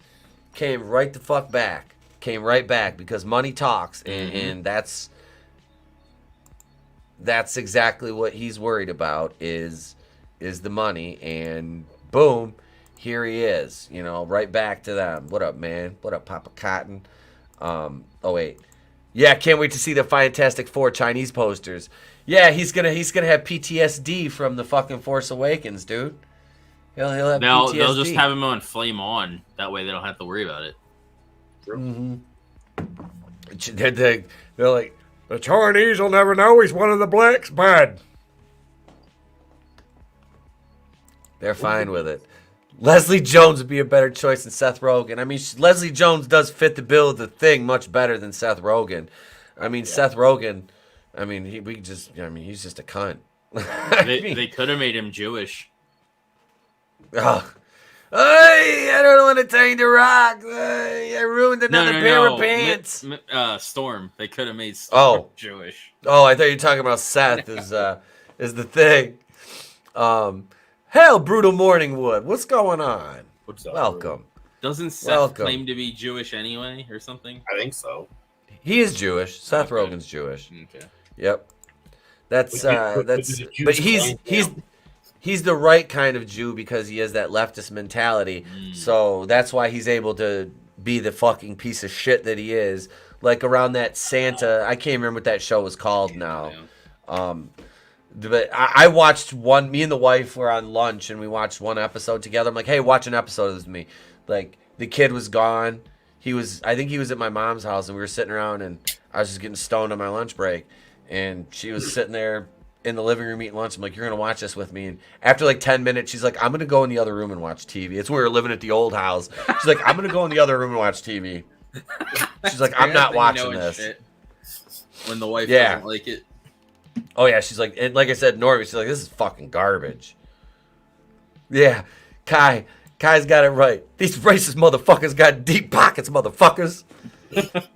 came right the fuck back. Came right back because money talks, and that's exactly what he's worried about is the money, and boom, here he is, you know, right back to them. What up, man? What up, Papa Cotton? Oh wait, yeah, can't wait to see the Fantastic Four Chinese posters. Yeah, he's gonna have PTSD from the fucking Force Awakens, dude. He'll have PTSD. They'll just have him on Flame On. That way they don't have to worry about it. Mm-hmm. They're like, the Chinese will never know he's one of the blacks, bud. They're fine with it. Leslie Jones would be a better choice than Seth Rogen. I mean, Leslie Jones does fit the bill of the Thing much better than Seth Rogen. I mean, Seth Rogen, I mean, he's just a cunt. They could have made him Jewish. Oh. Hey, I don't want to take the rock. I ruined another pair of pants. Storm. They could have made Storm Jewish. Oh, I thought you were talking about Seth is the Thing. Hell, Brutal Morningwood. What's going on? What's up? Welcome. Doesn't Seth claim to be Jewish anyway, or something? I think so. He is Jewish. Seth Rogen's Jewish. Okay. Yep. But he's the right kind of Jew because he has that leftist mentality. So that's why he's able to be the fucking piece of shit that he is. Like around that Santa, I can't remember what that show was called now. But I watched one. Me and the wife were on lunch and we watched one episode together. I'm like, hey, watch an episode of this with me. Like the kid was gone. I think he was at my mom's house and we were sitting around and I was just getting stoned on my lunch break. And she was sitting there in the living room eating lunch. I'm like, you're going to watch this with me. And after like 10 minutes, she's like, I'm going to go in the other room and watch TV. It's where we were living at the old house. She's like, I'm going to go in the other room and watch TV. She's like, I'm not watching this. Shit. When the wife doesn't like it. Oh, yeah. She's like, and like I said, Norby, she's like, this is fucking garbage. Yeah. Kai's got it right. These racist motherfuckers got deep pockets, motherfuckers.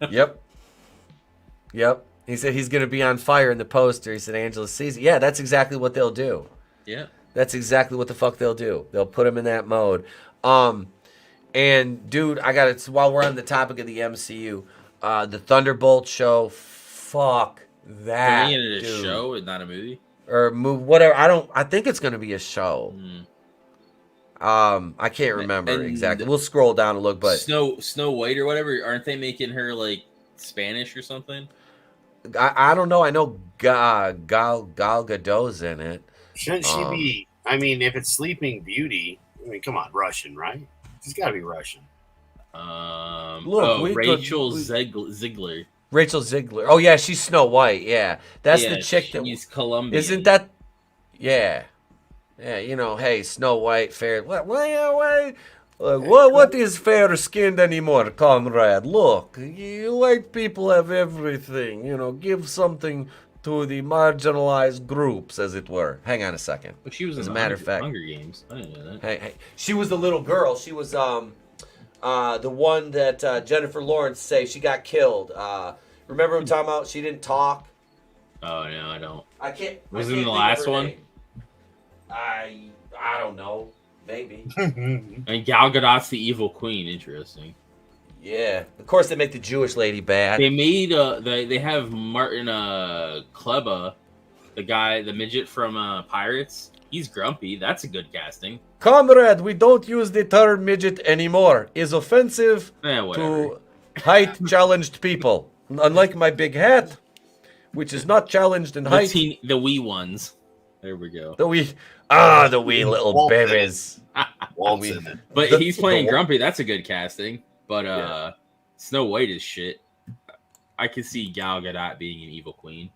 Yep. He said he's going to be on fire in the poster. He said Angela sees it. Yeah, that's exactly what they'll do. Yeah. That's exactly what the fuck they'll do. They'll put him in that mode. And, dude, I got it. While we're on the topic of the MCU, the Thunderbolt show, fuck that, Are we in a show and not a movie? Or whatever. I think it's going to be a show. I can't remember exactly. We'll scroll down and look, but Snow White or whatever, aren't they making her, like, Spanish or something? I don't know. I know Gal Gadot's in it. Shouldn't she be? I mean, if it's Sleeping Beauty, I mean, come on, Russian, right? She's got to be Russian. Rachel Ziegler. Rachel Ziegler. Oh yeah, she's Snow White. Yeah, that's the chick that she's Colombian. Isn't that? Yeah. You know, hey, Snow White, fair. What is fair skinned anymore, comrade? Look, you white people have everything. You know, give something to the marginalized groups, as it were. Hang on a second. But she was As in a the matter of fact, Hunger Games. I didn't know that. hey, she was the little girl. She was the one that Jennifer Lawrence say she got killed. Remember what I'm talking about? She didn't talk. Oh no, I don't. I can't. Was I it in can't the think of last her one? name. I don't know. Maybe. And Gal Gadot's the evil queen. Interesting. Yeah. Of course, they make the Jewish lady bad. They made they have Martin Kleba, the midget from Pirates. He's grumpy. That's a good casting. Comrade, we don't use the term midget anymore. Is offensive Whatever. to height-challenged people. Unlike my big hat, which is not challenged in height. The wee ones. There we go. The wee little Walt did it. babies. Walt's in it. But The- he's playing the- grumpy. That's a good casting. But Yeah. Snow White is shit. I could see Gal Gadot being an evil queen,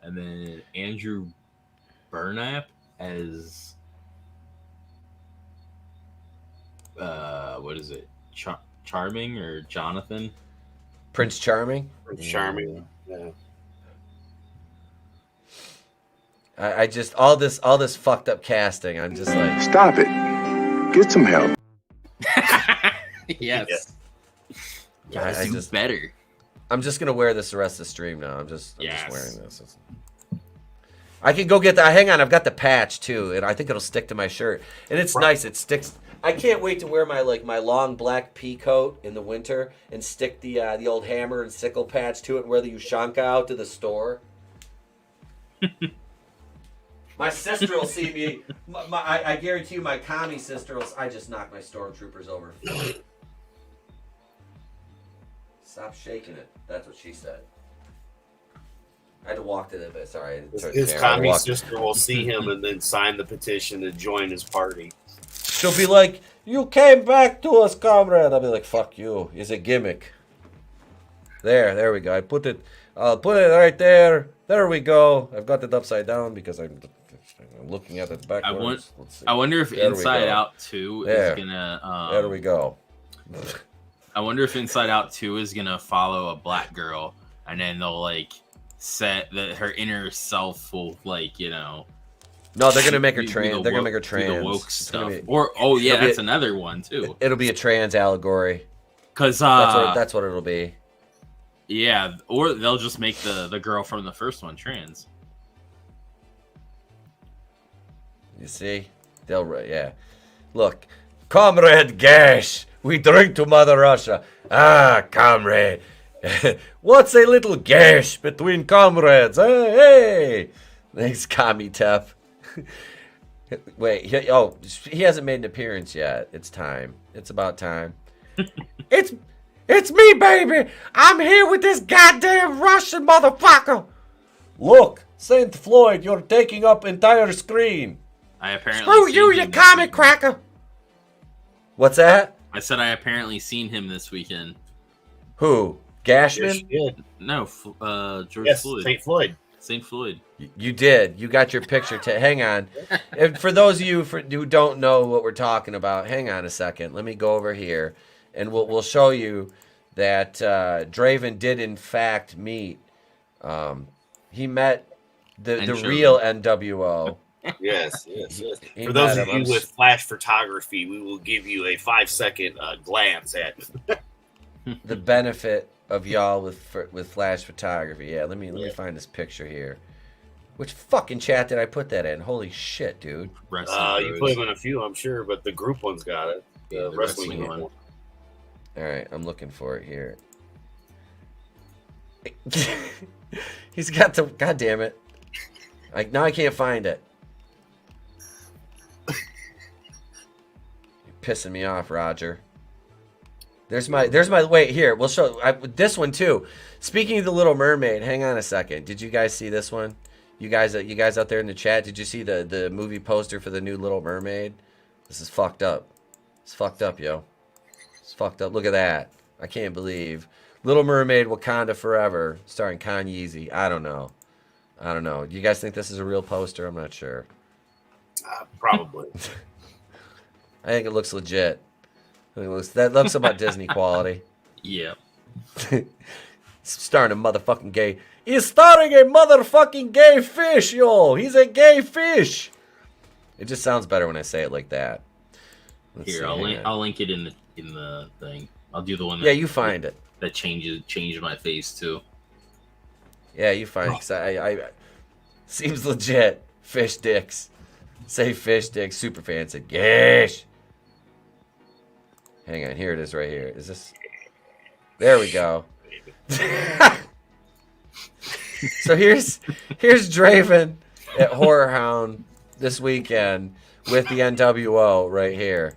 and then Andrew Burnap as what is it? Charming or Jonathan? Prince Charming. Prince Charming. Yeah. I just all this fucked up casting. I'm just like, Stop it. Get some help. Yes. I Gotta do just- better. I'm just gonna wear this the rest of the stream now. I'm just Yes. wearing this. I can go get that. Hang on, I've got the patch too, and I think it'll stick to my shirt. And it's nice. It sticks. I can't wait to wear my long black pea coat in the winter and stick the old hammer and sickle patch to it and wear the Ushanka out to the store. My sister will see me. I guarantee you, my commie sister will. I just knocked my stormtroopers over. Stop shaking it. That's what she said. I had to walk to the bit. Sorry. His commie sister will see him and then sign the petition to join his party. She'll be like, "You came back to us, comrade." I'll be like, "Fuck you. It's a gimmick." There we go. I'll put it right there. There we go. I've got it upside down because I'm looking at it backwards. Let's see. I wonder if There we Inside go. Out 2 There. is gonna. There we go. I wonder if Inside Out 2 is gonna follow a black girl, and then they'll set that her inner self will No, they're gonna make her do trans. They're gonna make her do trans. the woke It's gonna stuff. be- Or it'll be that's a- another one too. It'll be a trans allegory. Because That's what it'll be. yeah, or they'll just make the girl from the first one trans. You see? Yeah. Look, Comrade Gash, we drink to Mother Russia. Ah, comrade. What's a little gash between comrades? Hey! Thanks, Commie Tep. Wait, he hasn't made an appearance yet. It's time. It's about time. It's me, baby. I'm here with this goddamn Russian motherfucker. Look, St. Floyd, you're taking up entire screen. I apparently Screw seen you, him you this comic weekend. cracker. What's that? I said I apparently seen him this weekend. Who? Yes, Gashman? she did. No, George Yes, Floyd. St. Floyd. St. Floyd. You did. You got your picture. Hang on. And for those of you who don't know what we're talking about, hang on a second. Let me go over here, and we'll show you that Draven did in fact meet. He met the And real NWO. Yes. He For those met of him. you with flash photography, we will give you a 5-second glance at The benefit of y'all with flash photography. Yeah, let me find this picture here. Which fucking chat did I put that in? Holy shit, dude. Wrestling you Bros. put him in a few, I'm sure, but the group one's got it. Yeah, The the wrestling wrestling one. one. All right, I'm looking for it here. He's got the. God damn it! Now I can't find it. You're pissing me off, Roger. There's my. Wait here. We'll show this one too. Speaking of the Little Mermaid, hang on a second. Did you guys see this one? You guys out there in the chat, did you see the movie poster for the new Little Mermaid? This is fucked up. It's fucked up, yo. It's fucked up. Look at that. I can't believe. Little Mermaid Wakanda Forever, starring Kanye. I don't know. Do you guys think this is a real poster? I'm not sure. Probably. I think it looks legit. That looks about Disney quality. Yeah. starring a motherfucking gay. He's starring a motherfucking gay fish, yo. He's a gay fish. It just sounds better when I say it like that. Here, I'll link it in the thing. I'll do the one. Yeah, you find it. That changed my face too. Yeah, you find it. 'Cause I seems legit. Fish dicks. Say fish dicks. Superfan said gish. Hang on, here it is right here. Is this? There we go. So here's Draven at Horror Hound this weekend with the NWO right here.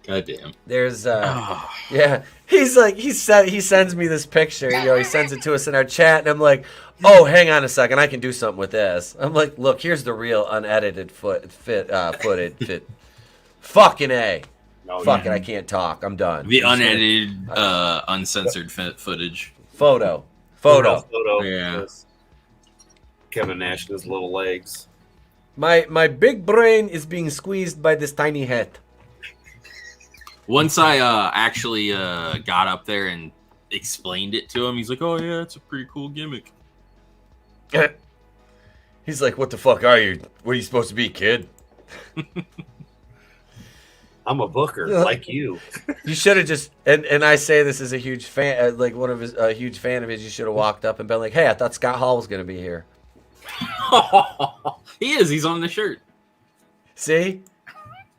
Goddamn. There's yeah. He sends me this picture. You know, he sends it to us in our chat, and I'm like, oh, hang on a second, I can do something with this. I'm like, look, here's the real unedited footage. Fucking A. No, Fuck it, I can't talk. I'm done. The unedited, uncensored footage. Photo. Yeah. Kevin Nash and his little legs. My big brain is being squeezed by this tiny head. Once I actually got up there and explained it to him, he's like, "Oh yeah, it's a pretty cool gimmick." He's like, "What the fuck are you? What are you supposed to be, kid?" I'm a booker, like you. You should have just and I say this as a huge fan, like one of his a huge fan of his. You should have walked up and been like, "Hey, I thought Scott Hall was gonna be here." He is. He's on the shirt. See,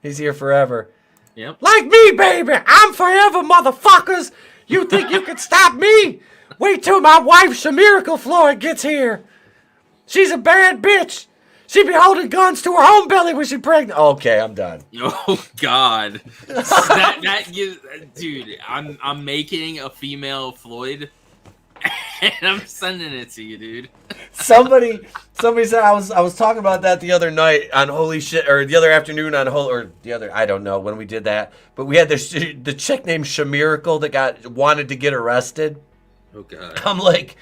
he's here forever. Yep. Like me, baby. I'm forever, motherfuckers. You think you can stop me? Wait till my wife, Shamirical Floyd, gets here. She's a bad bitch. She be holding guns to her own belly when she's pregnant. Okay, I'm done. Oh God, that gives, dude. I'm making a female Floyd, and I'm sending it to you, dude. Somebody said I was talking about that the other night on Holy Shit, or the other afternoon on I don't know when we did that, but we had the chick named Shamirical that wanted to get arrested. Oh God. I'm like,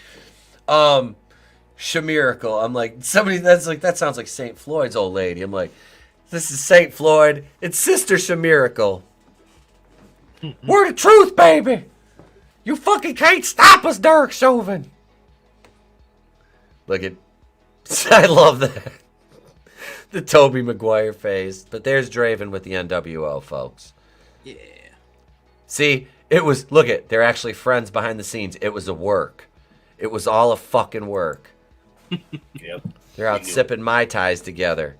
Shamirical. I'm like, that sounds like St. Floyd's old lady. I'm like, this is St. Floyd. It's Sister Shamirical. We're the truth, baby. You fucking can't stop us, Derek Chauvin. Look at, I love that. The Tobey Maguire face. But there's Draven with the NWO, folks. Yeah. See, they're actually friends behind the scenes. It was a work. It was all a fucking work. Yep. They're out sipping Mai Tais together.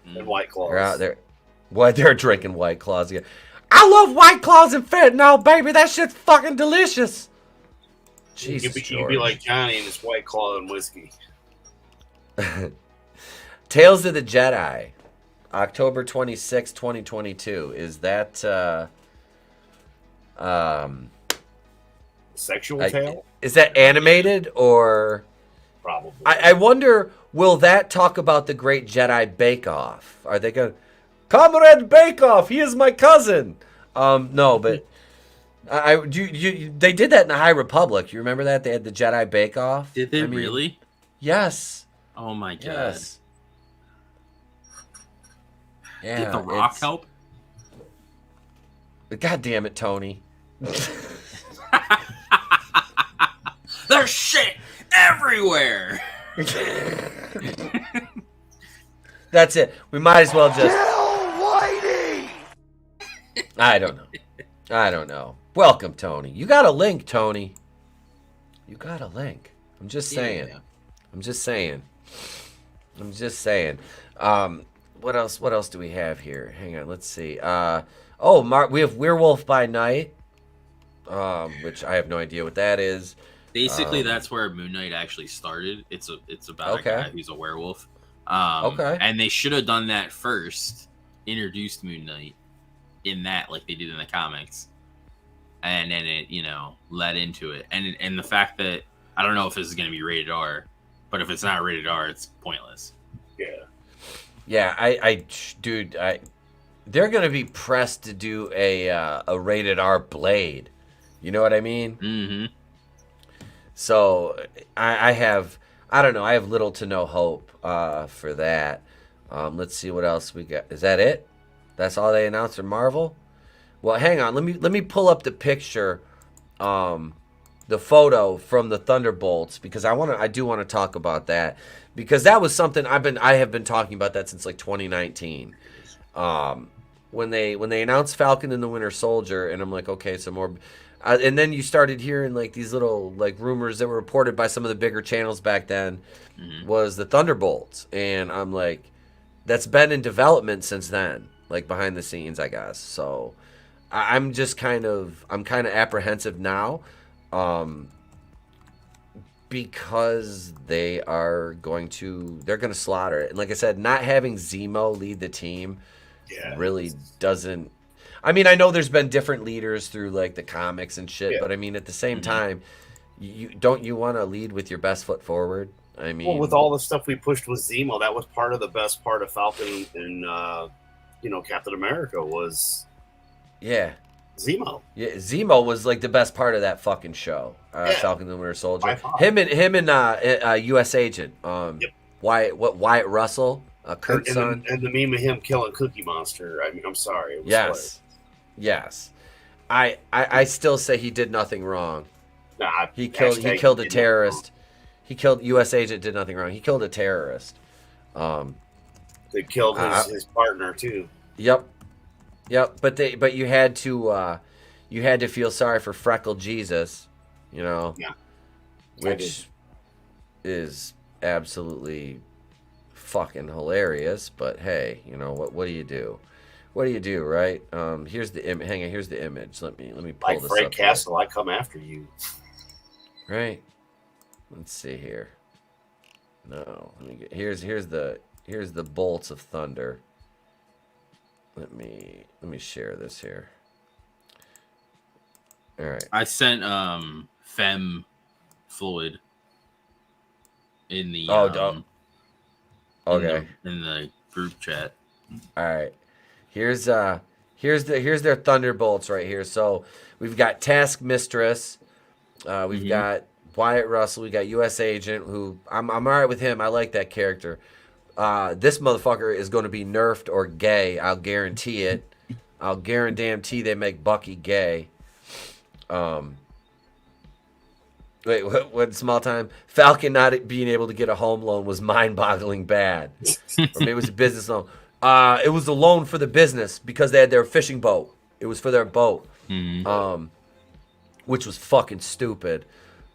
And White Claws. They're out there. What? They're drinking White Claws again. I love White Claws and fentanyl, baby. That shit's fucking delicious. Jesus, you'd be like Johnny and his White Claw and whiskey. Tales of the Jedi, October 26, 2022. Is that sexual tale? Is that animated or? Probably. I wonder, will that talk about the Great Jedi Bake Off? Are they going, Comrade Bake Off, he is my cousin. No, but they did that in the High Republic. You remember that? They had the Jedi Bake Off. Did they really? Yes. Oh my God. Yes. Yeah. Did The Rock help? God damn it, Tony. There's shit everywhere. That's it. We might as well just. I don't know. Welcome, Tony. You got a link, Tony. You got a link. I'm just saying. Yeah. I'm just saying. What else do we have here? Hang on, let's see. We have Werewolf by Night, which I have no idea what that is. Basically, that's where Moon Knight actually started. It's about a guy who's a werewolf. And they should have done that first. Introduced Moon Knight in that, like they did in the comics, and then it, led into it. And the fact that I don't know if this is going to be rated R, but if it's not rated R, it's pointless. Yeah. Dude, they're going to be pressed to do a rated R Blade. You know what I mean? Mm-hmm. So I have little to no hope for that. Let's see what else we got. Is that it? That's all they announced for Marvel? Well, hang on. Let me pull up the picture, the photo from the Thunderbolts, because I do want to talk about that, because that was something I have been talking about that since like 2019. When they announced Falcon and the Winter Soldier, and I'm like, okay, some more. And then you started hearing like these little like rumors that were reported by some of the bigger channels back then, was the Thunderbolts, and I'm like, that's been in development since then, like behind the scenes, I guess. So I'm kind of apprehensive now, because they're going to slaughter it. And like I said, not having Zemo lead the team really doesn't. I mean, I know there's been different leaders through like the comics and shit, but I mean, at the same time, you want to lead with your best foot forward. I mean, well, with all the stuff we pushed with Zemo, that was part of the best part of Falcon and Captain America was Zemo. Yeah, Zemo was like the best part of that fucking show. Falcon and the Winter Soldier. Him and U.S. Agent. Wyatt Russell, Kurt's son, and the meme of him killing Cookie Monster. I mean, I'm sorry. It was yes. I still say he did nothing wrong. Nah, he killed a terrorist. He killed U.S. Agent. Did nothing wrong. He killed a terrorist. They killed his partner too. Yep. But you had to feel sorry for Freckle Jesus, which is absolutely fucking hilarious. But hey, what do you do? What do you do, right? Here's the image. Hang on, here's the image. Let me pull like this Frank up. Castle, I come after you. Right. Let's see here. No, here's the bolts of thunder. Let me share this here. All right. I sent Fem Floyd in the okay in the group chat. All right. Here's their Thunderbolts right here. So we've got Task Mistress, we've got Wyatt Russell, we got U.S. Agent, who I'm all right with him. I like that character. This motherfucker is going to be nerfed or gay. I'll guarantee it. I'll guarantee they make Bucky gay. Wait, what small time? Falcon not being able to get a home loan was mind-boggling bad. Or maybe it was a business loan. It was a loan for the business because they had their fishing boat. It was for their boat. Which was fucking stupid.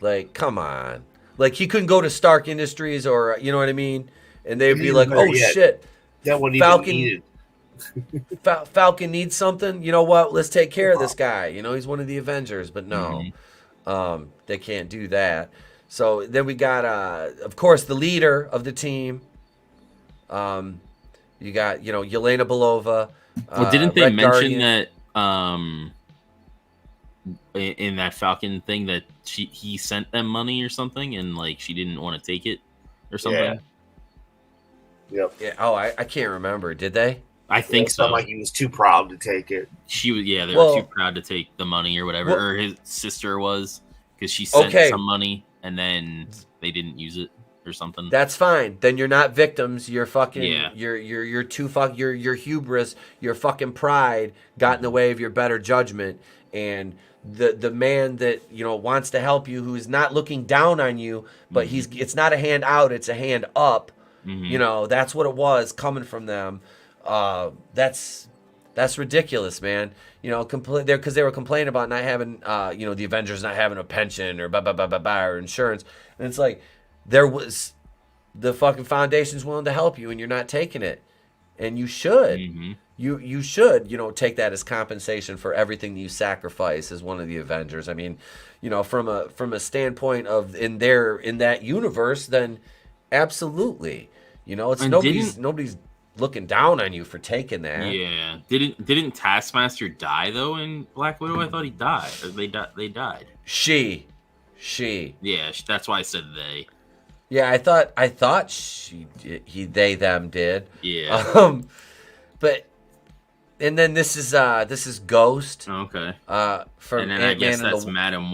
Like, come on. Like, he couldn't go to Stark Industries or, you know what I mean? And they'd be like, oh, shit. That one Falcon, Falcon needs something. You know what? Let's take care of this guy. He's one of the Avengers. But no, they can't do that. So then we got, of course, the leader of the team. You got, Yelena Belova. Well, didn't they Red mention Guardian. that in that Falcon thing that he sent them money or something, and like she didn't want to take it or something? Yep. Yeah. Oh, I can't remember. Did they? I think so. Like he was too proud to take it. She was. Yeah, they were too proud to take the money or whatever. Or his sister was, because she sent some money and then they didn't use it or something. That's fine. Then you're not victims. You're fucking. You're too fuck. Your hubris. Your fucking pride got in the way of your better judgment. And the man that wants to help you, who is not looking down on you, but it's not a hand out. It's a hand up. That's what it was coming from them. That's ridiculous, man. Because they were complaining about not having, the Avengers not having a pension or or insurance, and it's like there was the fucking foundation's willing to help you, and you're not taking it, and you should. You should, take that as compensation for everything that you sacrifice as one of the Avengers. I mean, from a standpoint of in that universe, then absolutely. It's nobody's looking down on you for taking that. Yeah. Didn't Taskmaster die though in Black Widow? I thought he died. Or they died. She. Yeah, that's why I said they. Yeah, I thought they them did. Yeah. But and then this is Ghost. Okay. From and then Ant-Man I guess that's Madam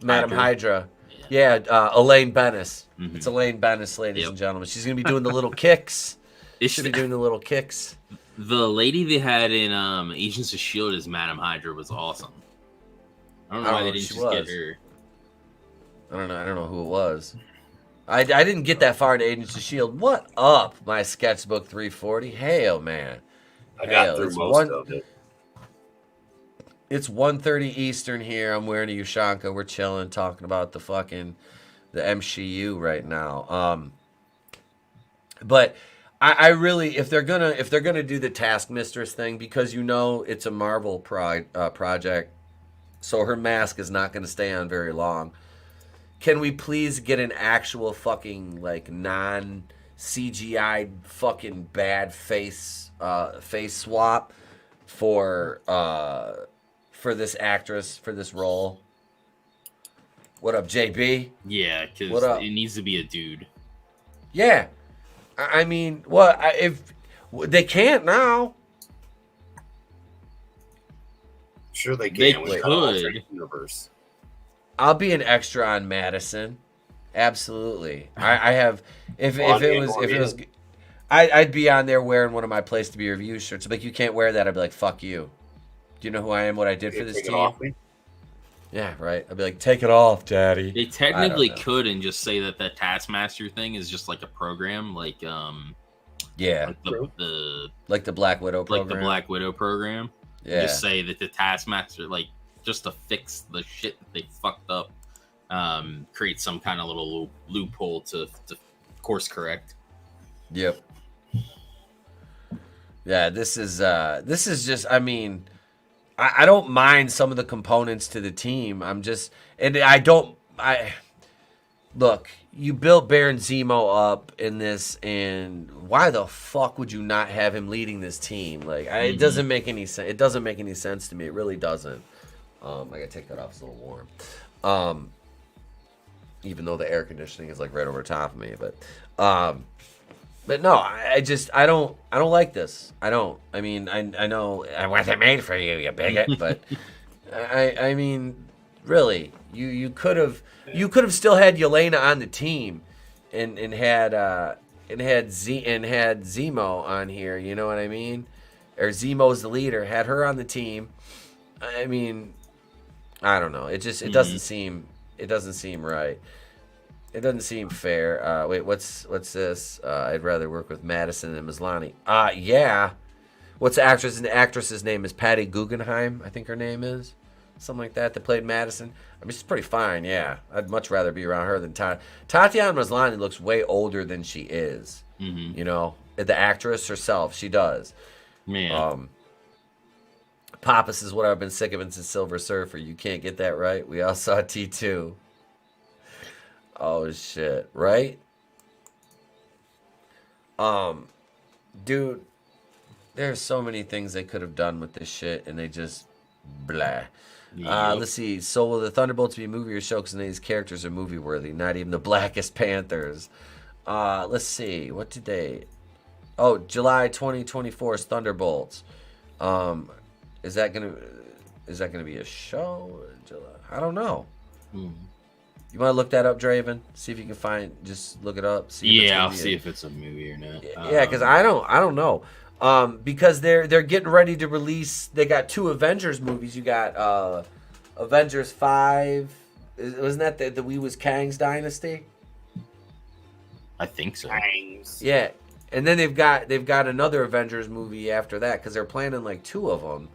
Hydra. Hydra. Yeah, Elaine Bennis. It's Elaine Bennis, ladies and gentlemen. She's gonna be doing the little kicks. Should be doing the little kicks. The lady they had in Agents of S.H.I.E.L.D. as Madam Hydra was awesome. I don't know why they didn't just get her. I don't know who it was. I didn't get that far into Agents of S.H.I.E.L.D. What up, my sketchbook 340? Hail, man. I got through most of it. It's 1:30 Eastern here. I'm wearing a Ushanka. We're chilling, talking about the MCU right now. But I really, if they're gonna do the Taskmistress thing, because it's a Marvel project, so her mask is not gonna stay on very long. Can we please get an actual fucking like non CGI fucking bad face swap for this actress, for this role? What up, JB? Yeah, because it needs to be a dude. Yeah, I mean, what if they can't now? Sure, they can. They could. Universe. I'll be an extra on Madison. Absolutely. I have if it was I'd be on there wearing one of my Place to Be Review shirts. Like, you can't wear that. I'd be like, fuck you. Do you know who I am? What I did for this team? Yeah, right. I'd be like, take it off, daddy. They technically could and just say that Taskmaster thing is just like a program, like yeah, like the Black Widow program. Like the Black Widow program. Yeah. Just say that the Taskmaster, like, just to fix the shit that they fucked up, create some kind of little loophole to course correct. Yep. Yeah, this is just, I mean, I don't mind some of the components to the team. Look, you built Baron Zemo up in this, and why the fuck would you not have him leading this team? Like, it doesn't make any sense. It doesn't make any sense to me. It really doesn't. I gotta take that off. It's a little warm. Even though the air conditioning is like right over top of me, but no, I don't like this. I don't. I mean, I know I wasn't made for you, you bigot. But I mean, really, you could have still had Yelena on the team, and had Zemo on here. You know what I mean? Or Zemo's the leader. Had her on the team. I mean, I don't know. It doesn't seem right. It doesn't seem fair. Wait, what's this? I'd rather work with Madison than Maslany. Yeah. What's the actress? And the actress's name is Patty Guggenheim, I think her name is. Something like that. That played Madison. I mean, she's pretty fine, yeah. I'd much rather be around her than Tatiana Maslany looks way older than she is. Mm-hmm. You know? The actress herself, she does. Man. Pappas is what I've been sick of since Silver Surfer. You can't get that right. We all saw T2. Oh shit, right? Dude, there's so many things they could have done with this shit, and they just blah. Yep. Let's see. So will the Thunderbolts be a movie or show? Because these characters are movie worthy. Not even the Blackest Panthers. Let's see. What did they? Oh, July 2024's Thunderbolts. Is that gonna be a show? I don't know. You want to look that up, Draven? See if you can find. Just look it up. I'll see if it's a movie or not. Yeah, because I don't know. Because they're getting ready to release. They got 2 Avengers movies. You got Avengers 5. Wasn't that the We Was Kang's Dynasty? I think so. Kangs. Yeah, and then they've got another Avengers movie after that, because they're planning like 2 of them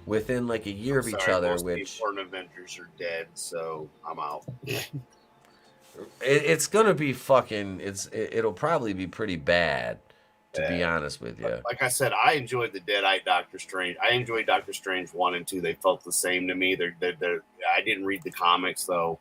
within like a year of each other. Most which important Avengers are dead, so I'm out. It's gonna be fucking. It'll probably be pretty bad, to be honest with you. Like I said, I enjoyed the Deadite Doctor Strange. I enjoyed Doctor Strange 1 and 2. They felt the same to me. They're I didn't read the comics though,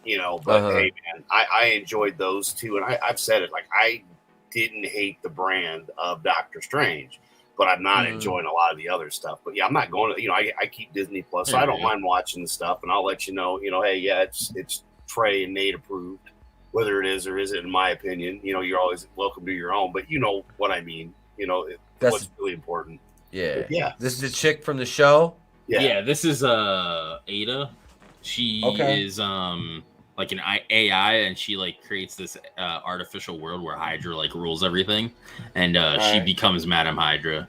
you know. But hey, man, I enjoyed those 2, and I've said it. Like, I didn't hate the brand of Doctor Strange, but I'm not enjoying a lot of the other stuff. But yeah, I'm not going to. You know, I keep Disney Plus, so I don't mind watching the stuff, and I'll let you know. You know, hey, yeah, it's Trey and Nate approved. Whether it is or isn't, in my opinion, you know, you're always welcome to your own. But you know what I mean. You know, that's what's really important. Yeah, yeah. This is the chick from the show. Yeah, this is Ada. She is like an AI, and she like creates this artificial world where Hydra like rules everything, and she becomes Madam Hydra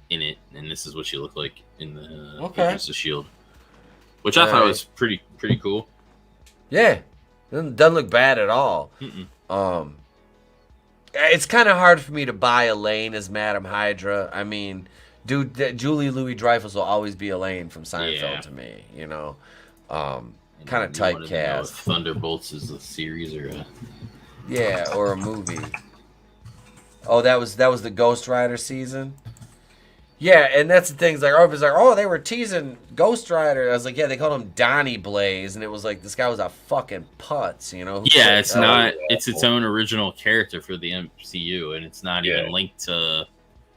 in it, and this is what she looked like in the Agents of Shield, which I thought was pretty cool. Yeah, doesn't look bad at all. It's kind of hard for me to buy Elaine as Madam Hydra. I mean, dude, Julie Louis-Dreyfus will always be Elaine from Seinfeld to me. You know, kind of typecast. Thunderbolts is a series or or a movie. Oh, that was the Ghost Rider season. Yeah, and that's the thing. They were teasing Ghost Rider. I was like, yeah, they called him Donnie Blaze, and it was like this guy was a fucking putz, you know? Yeah, it's not. It's its own original character for the MCU, and it's not even linked to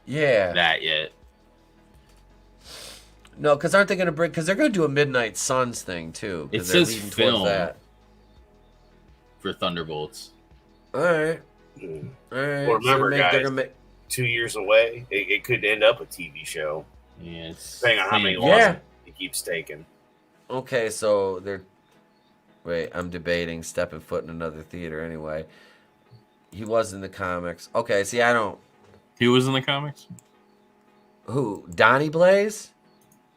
that yet. No, because aren't they going to bring? Because they're going to do a Midnight Suns thing too. It says film for Thunderbolts. All right. Well, remember, guys, 2 years away, it could end up a TV show. Yeah, depending on how many losses he keeps taking. Okay, so they're. Wait, I'm debating stepping foot in another theater anyway. He was in the comics. Okay, see, I don't. He was in the comics? Who? Donnie Blaze?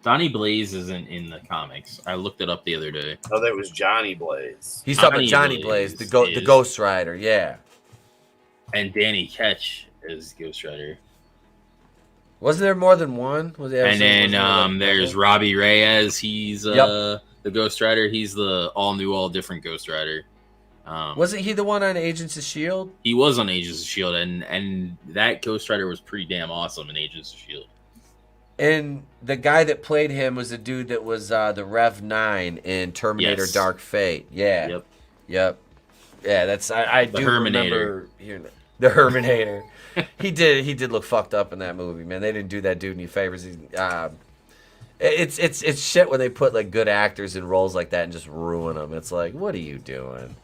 Donnie Blaze isn't in the comics. I looked it up the other day. Oh, that was Johnny Blaze. He's talking about Johnny Blaze, the Ghost Rider, yeah. And Danny Ketch is Ghost Rider. Wasn't there more than one? And then there's Robbie Reyes. He's the Ghost Rider. He's the all different Ghost Rider. Wasn't he the one on Agents of S.H.I.E.L.D.? He was on Agents of S.H.I.E.L.D. and that Ghost Rider was pretty damn awesome in Agents of S.H.I.E.L.D. And the guy that played him was the dude that was the Rev 9 in Terminator Dark Fate. Yeah. Yep. Yeah, that's I do remember hearing that. The Herminator. He did look fucked up in that movie, man. They didn't do that dude any favors. It's shit when they put like good actors in roles like that and just ruin them. It's like, what are you doing?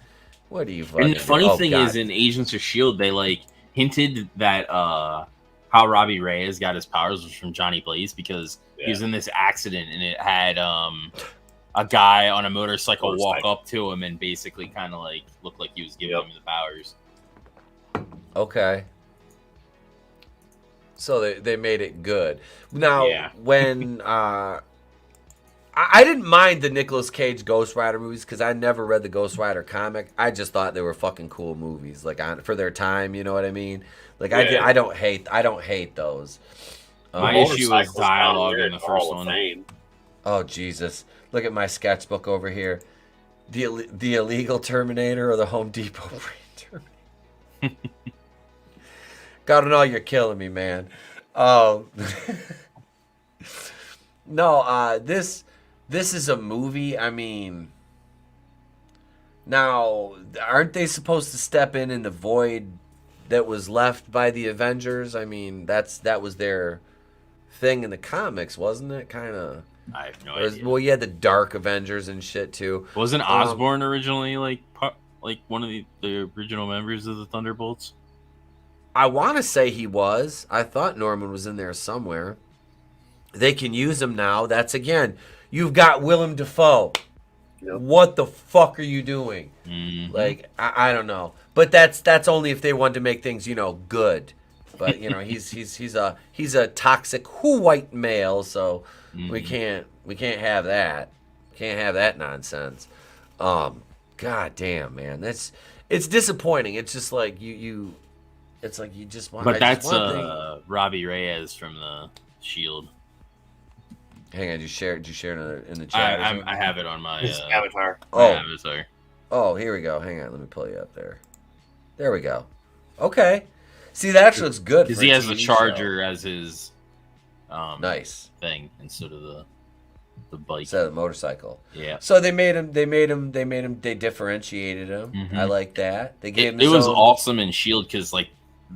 What are you fucking? And the funny thing is, in Agents of S.H.I.E.L.D., they like hinted that how Robbie Reyes got his powers was from Johnny Blaze because he was in this accident and it had a guy on a motorcycle walk up to him and basically kind of like looked like he was giving him the powers. Okay. So they made it good. Now, when I didn't mind the Nicolas Cage Ghost Rider movies because I never read the Ghost Rider comic. I just thought they were fucking cool movies, like for their time. You know what I mean? Like I don't hate those. My issue is dialogue in the first one. Oh Jesus! Look at my sketchbook over here. The illegal Terminator or the Home Depot brand Terminator. Gotta know you're killing me, man. No, this is a movie. I mean, now aren't they supposed to step in the void that was left by the Avengers? I mean, that was their thing in the comics, wasn't it? Kind of. I have no idea. Well, you had the Dark Avengers and shit too. Wasn't Osborn originally like one of the original members of the Thunderbolts? I want to say he was. I thought Norman was in there somewhere. They can use him now. That's again, you've got Willem Dafoe. Yep. What the fuck are you doing? Mm-hmm. Like I don't know, but that's only if they wanted to make things good. But he's a toxic white male, so we can't have that. Can't have that nonsense. God damn, man, it's disappointing. It's just like you. It's like you just want. But that's Robbie Reyes from the Shield. Hang on, did you share it in the chat? I have it on my avatar. Avatar. Oh, here we go. Hang on, let me pull you up there. There we go. Okay. See, that actually looks good because he has the Charger as his nice thing instead of the bike. Instead of the motorcycle. Yeah. So they differentiated him. Mm-hmm. I like that. They gave him. It was awesome in Shield because like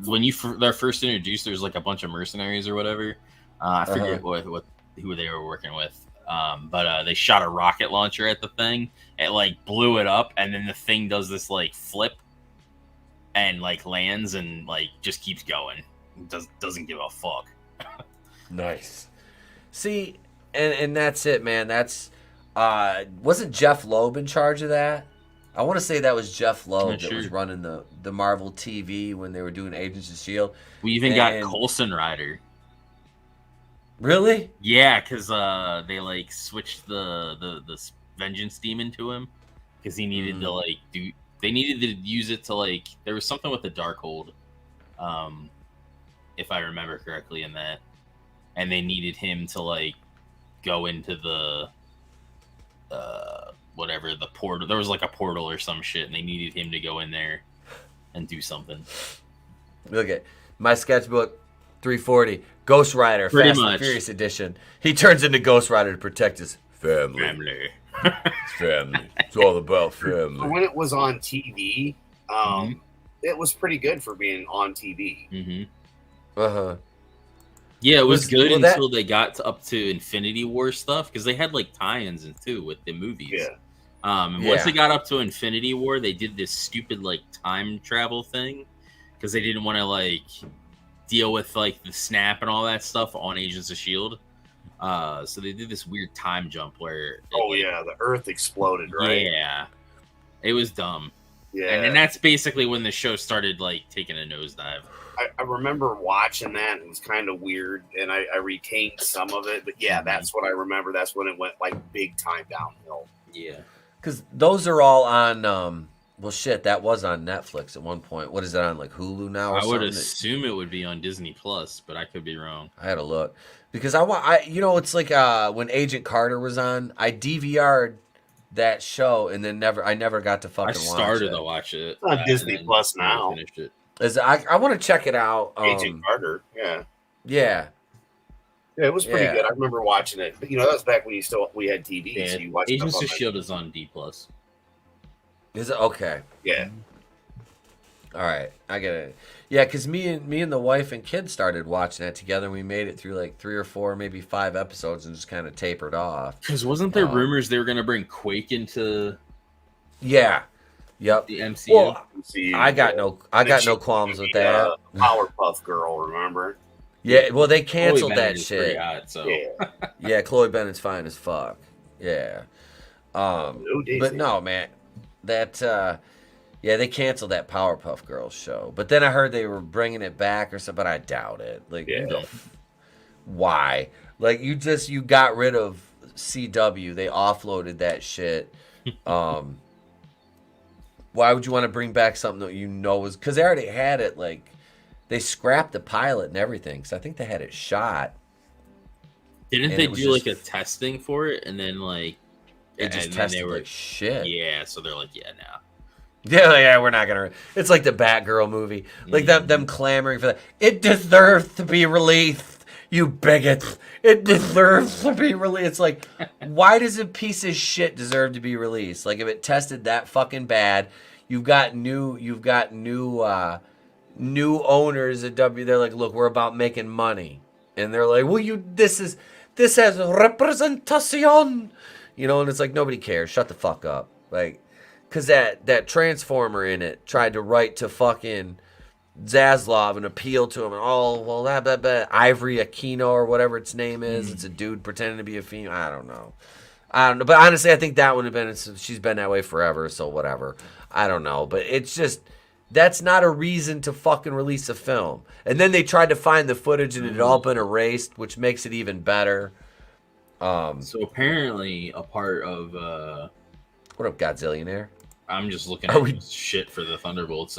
when they're first introduced, there's like a bunch of mercenaries or whatever. I forget who they were working with. But they shot a rocket launcher at the thing. It like blew it up, and then the thing does this like flip and like lands and like just keeps going. Doesn't give a fuck. Nice. See, and that's it, man. That's Wasn't Jeff Loeb in charge of that? I want to say that was Jeff Loeb that was sure. running the Marvel TV when they were doing Agents of S.H.I.E.L.D. We even got Coulson Rider. Really? Yeah, because they like switched the Vengeance Demon to him because he needed to like do. They needed to use it to like. There was something with the Darkhold, if I remember correctly, in that, and they needed him to like go into the whatever the portal. There was like a portal or some shit, and they needed him to go in there and do something. Look at my sketchbook. 340 Ghost Rider, Pretty Fast and much. Furious edition. He turns into Ghost Rider to protect his family. His family. It's all about family. When it was on TV, it was pretty good for being on TV. Uh-huh. Yeah, it was good until they got up to Infinity War stuff because they had like tie-ins too with the movies. Yeah. And once they got up to Infinity War, they did this stupid like time travel thing because they didn't want to like deal with like the snap and all that stuff on Agents of S.H.I.E.L.D. So they did this weird time jump where the Earth exploded, right? Yeah, it was dumb. Yeah, and that's basically when the show started like taking a nosedive. I remember watching that. It was kind of weird, and I retained some of it. But yeah, that's what I remember. That's when it went like big time downhill. Yeah, because those are all on. Well, shit, that was on Netflix at one point. What is it on, like Hulu now? Or I would something? assume it would be on Disney Plus, but I could be wrong. I had to look because it's like when Agent Carter was on, I DVR'd that show and then I never got to fucking watch it. I started to watch it. It's on Disney Plus now. Finished it. I want to check it out. Agent Carter, yeah. Yeah, it was pretty good. I remember watching it. But, that was back when we had TV. Yeah, so you watched Agents of S.H.I.E.L.D. is on D+. Is it okay? Yeah. All right, I get it. Yeah, because me and the wife and kids started watching that together. And we made it through like 3 or 4, maybe 5 episodes, and just kind of tapered off. Because wasn't there rumors they were going to bring Quake into? Yeah. Yep. The MCU. Well, I got no qualms with that. Powerpuff Girl, remember? Yeah. Well, they canceled that shit. Hot, so. Yeah, Chloe Bennett's fine as fuck. Yeah. But no, man. That they canceled that Powerpuff Girls show. But then I heard they were bringing it back or something, but I doubt it. Like, why? Like, you got rid of CW. They offloaded that shit. Why would you want to bring back something that was... Because they already had it, like... They scrapped the pilot and everything. Because I think they had it shot. Didn't they do, like, a testing for it? And then, like... It just tested like shit. Yeah, so they're like, yeah, now. Yeah, we're not gonna. It's like the Batgirl movie, like them clamoring for that. It deserves to be released, you bigots. It deserves to be released. It's like, why does a piece of shit deserve to be released? Like, if it tested that fucking bad, you've got new owners at W. They're like, look, we're about making money, and they're like, well, this has representation. And it's like, nobody cares. Shut the fuck up. Like, because that Transformer in it tried to write to fucking Zaslav and appeal to him. And, that Ivory Aquino or whatever its name is. It's a dude pretending to be a female. I don't know. But honestly, I think that would have been, she's been that way forever, so whatever. I don't know. But it's just, that's not a reason to fucking release a film. And then they tried to find the footage and it had all been erased, which makes it even better. So apparently a part of what up, Godzillionaire? I'm just looking at shit for the Thunderbolts.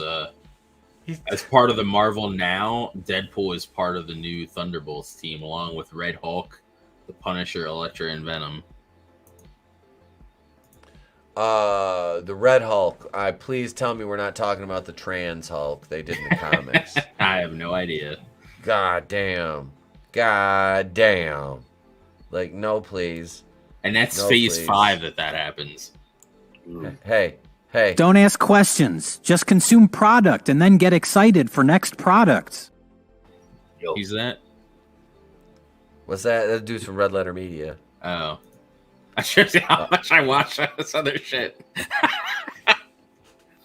As part of the Marvel Now, Deadpool is part of the new Thunderbolts team, along with Red Hulk, the Punisher, Elektra, and Venom. The Red Hulk. Please tell me we're not talking about the trans Hulk they did in the comics. I have no idea. God damn. Like, no, please. And that's phase 5 that happens. Hey. Don't ask questions. Just consume product and then get excited for next products. Who's that? What's that? That dude's from Red Letter Media. Oh. I should see how much I watch this other shit.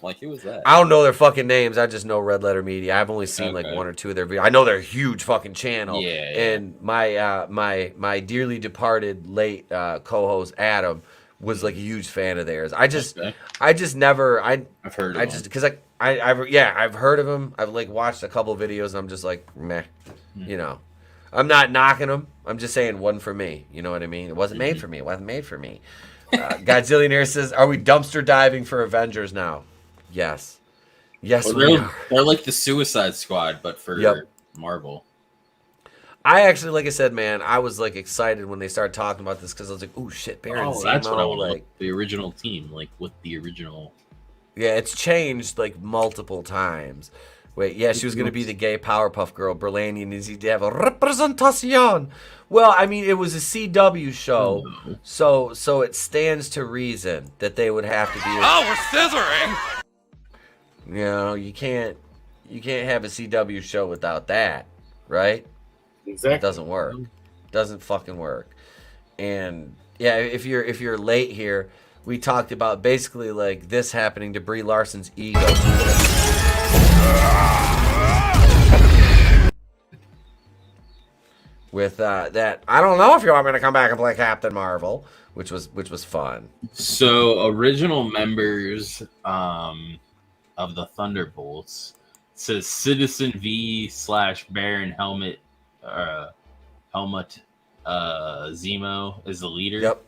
Like, who was that? I don't know their fucking names. I just know Red Letter Media. I've only seen like 1 or 2 of their videos. I know they're a huge fucking channel. Yeah. And my dearly departed late co-host Adam was like a huge fan of theirs. I just never I've heard of him. Because I've heard of him. I've like watched a couple of videos and I'm just like, meh, you know. I'm not knocking him. I'm just saying one for me. You know what I mean? It wasn't made for me. It wasn't made for me. Godzillionaire says, are we dumpster diving for Avengers now? Yes. Yes, well, they're like the Suicide Squad, but for Marvel. I actually, like I said, man, I was like excited when they started talking about this because I was like, "Oh shit, Baron Zemo!" That's what I want. Like the original team, like with the original. Yeah, it's changed like multiple times. Wait, yeah, she was gonna be the gay Powerpuff Girl. Berlani needs to have a representation. Well, I mean, it was a CW show, so it stands to reason that they would have to be. We're scissoring. You know, you can't have a CW show without that, right? Exactly. It doesn't work. Doesn't fucking work. And yeah, if you're late here, we talked about basically like this happening to Brie Larson's ego. With that, I don't know if you want me to come back and play Captain Marvel, which was fun. So original members of the Thunderbolts says Citizen V / Baron Helmut Zemo is the leader. Yep.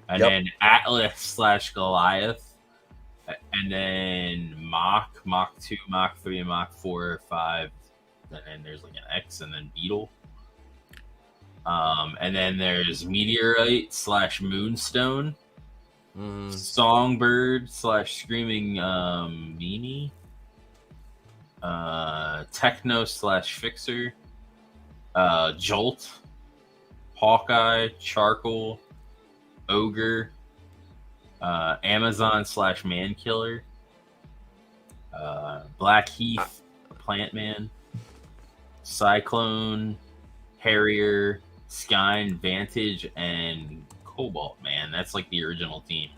And then Atlas / Goliath. And then Mach 2, Mach 3, Mach 4, 5. And then there's like an X and then Beetle. And then there's Meteorite / Moonstone. Songbird / Screaming Meanie. Techno / Fixer. Jolt, Hawkeye, Charcoal, Ogre, Amazon / Mankiller, Blackheath, Plant Man, Cyclone, Harrier, Skyne, Vantage, and Cobalt Man. That's like the original team.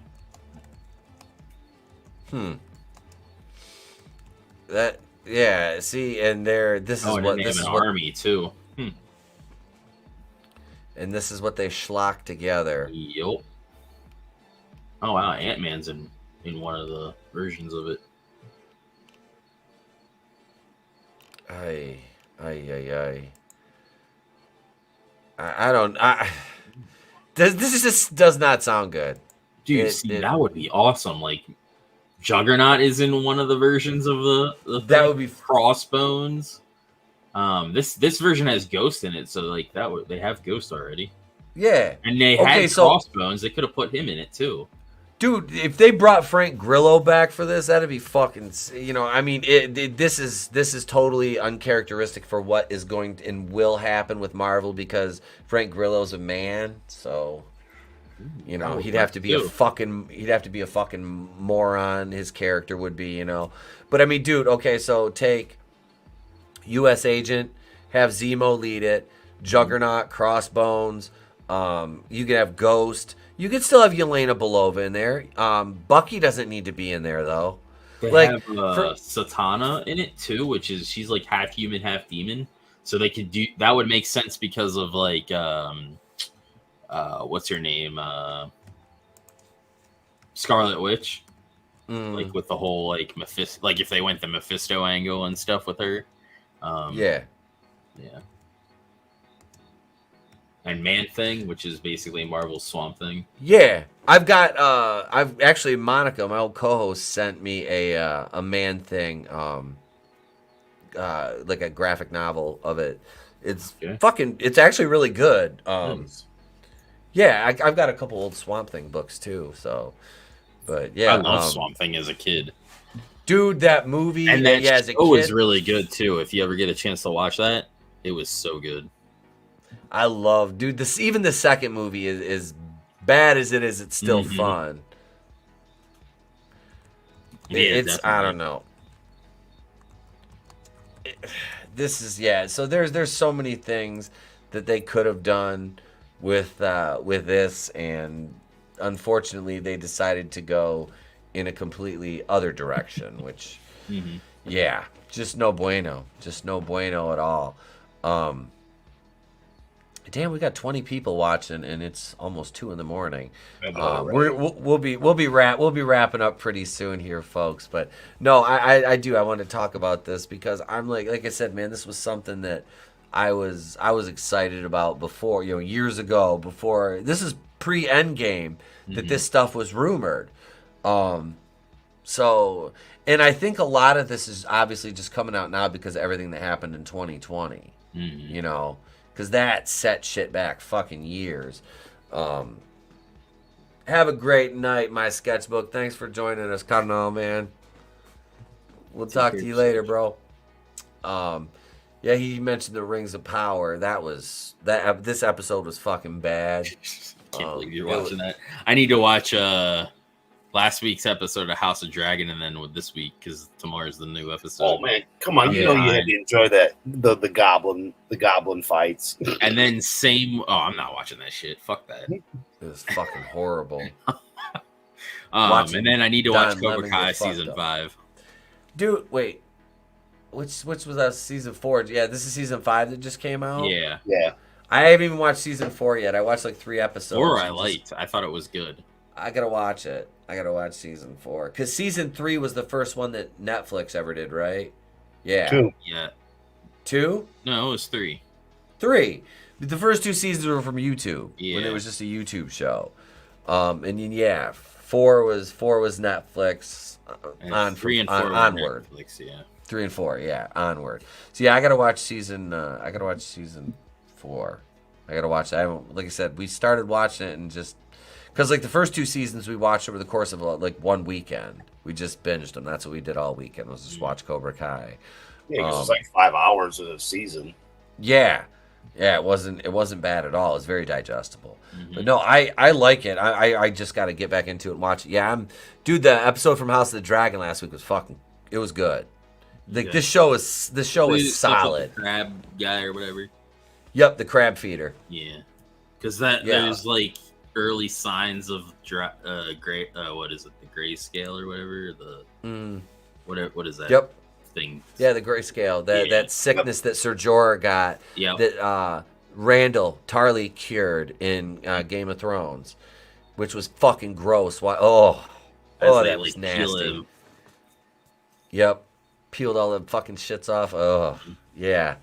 That see, and this is what this is what army too. And this is what they schlock together. Yup. Oh wow, Ant-Man's in one of the versions of it. I this just does not sound good. Dude, that would be awesome. Like Juggernaut is in one of the versions of the that would be Crossbones. This version has Ghost in it, so like they have Ghost already. Yeah, and they had Crossbones. They could have put him in it too. Dude, if they brought Frank Grillo back for this, that'd be fucking. You know, I mean, this is totally uncharacteristic for what is going to, and will happen with Marvel because Frank Grillo's a man, so. You know, he'd have to be a fucking moron. His character would be, you know. But I mean, dude, okay, so take U.S. Agent, have Zemo lead it, Juggernaut, Crossbones. You could have Ghost. You could still have Yelena Belova in there. Bucky doesn't need to be in there though. They have Satana in it too, which is she's like half human, half demon. So they could do that would make sense because of like what's her name? Scarlet Witch. Like with the whole like Mephisto, like if they went the Mephisto angle and stuff with her. Yeah. And Man-Thing, which is basically Marvel's Swamp Thing. Yeah, I've actually Monica, my old co-host, sent me a Man-Thing, like a graphic novel of it. It's it's actually really good. Yeah, I've got a couple old Swamp Thing books too. So, but yeah, I love Swamp Thing as a kid. Dude, that movie and that as a show was really good too. If you ever get a chance to watch that, it was so good. I love, dude. Even the second movie is bad as it is. It's still fun. Yeah, it's I don't know. This is So there's so many things that they could have done with this, and unfortunately they decided to go in a completely other direction, which just no bueno at all. Damn, we got 20 people watching, and it's almost 2 in the morning. I know, right? We'll be wrapping up pretty soon here, folks. But no, I want to talk about this because I'm like I said, man, this was something that I was excited about before, years ago. Before this is pre-Endgame that this stuff was rumored. So, and I think a lot of this is obviously just coming out now because of everything that happened in 2020. Because that set shit back fucking years. Have a great night, my sketchbook. Thanks for joining us, Cardinal, man. We'll talk to you later, bro. Yeah, he mentioned the Rings of Power. This episode was fucking bad. Can't believe you're watching that. I need to watch last week's episode of House of Dragon and then with this week because tomorrow's the new episode. Oh man, come on! You know you had to enjoy that the goblin fights. And then I'm not watching that shit. Fuck that. It was fucking horrible. And then I need to watch Cobra Kai season 5. Dude, wait. Which was that season 4? Yeah, this is season 5 that just came out. Yeah. I haven't even watched season 4 yet. I watched like 3 episodes. 4 I liked. I thought it was good. I gotta watch it. I gotta watch season 4 because season 3 was the first one that Netflix ever did, right? Yeah. 2. Yeah. 2? No, it was 3. 3. The first 2 seasons were from YouTube when it was just a YouTube show. And then 4 was Netflix. And 3 and 4 onward. Netflix, yeah. 3 and 4, onward. So yeah, I gotta watch season 4. I gotta watch it. Like I said, we started watching it and just because like the first 2 seasons we watched over the course of like one weekend. We just binged them. That's what we did all weekend was just watch Cobra Kai. Yeah, because it's like 5 hours of a season. Yeah, it wasn't bad at all. It was very digestible. But no, I like it. I just got to get back into it and watch it. Yeah, dude. The episode from House of the Dragon last week was it was good. Like this show is solid. The crab guy or whatever. Yep, the crab feeder. Yeah, because there's like early signs of gray. What is it? The grayscale or whatever. What is that? Yep. Thing. Yeah, the grayscale. That sickness that Ser Jorah got. Yep. That Randall Tarly cured in Game of Thrones, which was fucking gross. Why? That was nasty. Yep. Peeled all the fucking shits off. Oh, yeah.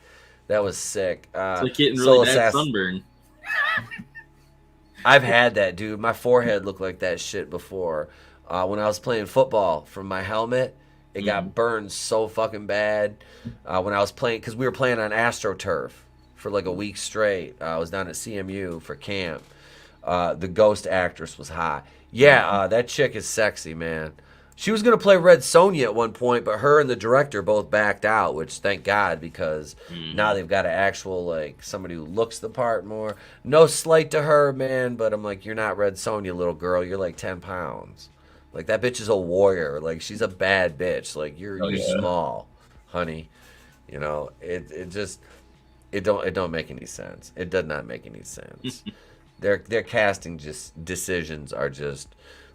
That was sick. It's like getting really bad sunburn. I've had that, dude. My forehead looked like that shit before. When I was playing football from my helmet, it got burned so fucking bad. When I was playing, because we were playing on AstroTurf for like a week straight. I was down at CMU for camp. The ghost actress was hot. Yeah, that chick is sexy, man. She was going to play Red Sonja at one point, but her and the director both backed out, which thank God, because now they've got an actual, like, somebody who looks the part more. No slight to her, man, but I'm like, you're not Red Sonja, little girl. You're like 10 pounds. Like, that bitch is a warrior. Like, she's a bad bitch. Like, you're small, honey. You know, it don't make any sense. It does not make any sense. Their casting decisions are just...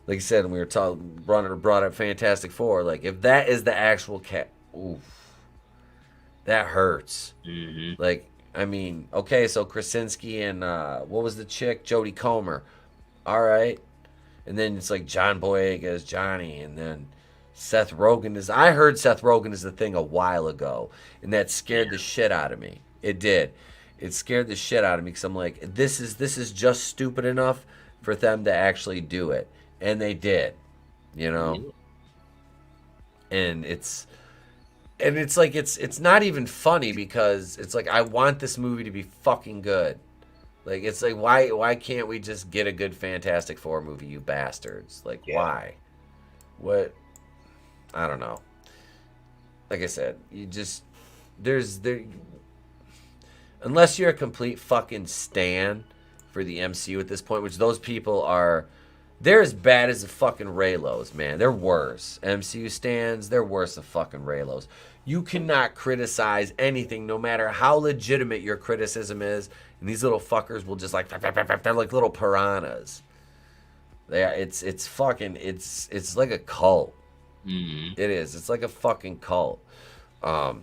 Like I said, we were brought up Fantastic Four. Like, if that is the actual oof, that hurts. Like, I mean, okay, so Krasinski and what was the chick? Jodie Comer. All right. And then it's like John Boyega as Johnny, and then Seth Rogen is... I heard Seth Rogen is the thing a while ago, and that scared the shit out of me. It did. It scared the shit out of me because I'm like, this is just stupid enough for them to actually do it. And they did, you know, and it's like it's not even funny because it's like I want this movie to be fucking good. Like it's like why can't we just get a good Fantastic Four movie, you bastards? Like why? What? I don't know. Like I said, you just unless you're a complete fucking stan for the MCU at this point, which those people are. They're as bad as the fucking Raylos, man. They're worse. MCU stans, they're worse than fucking Raylos. You cannot criticize anything, no matter how legitimate your criticism is. And these little fuckers will just like, they're like little piranhas. It's like a cult. It is. It's like a fucking cult. But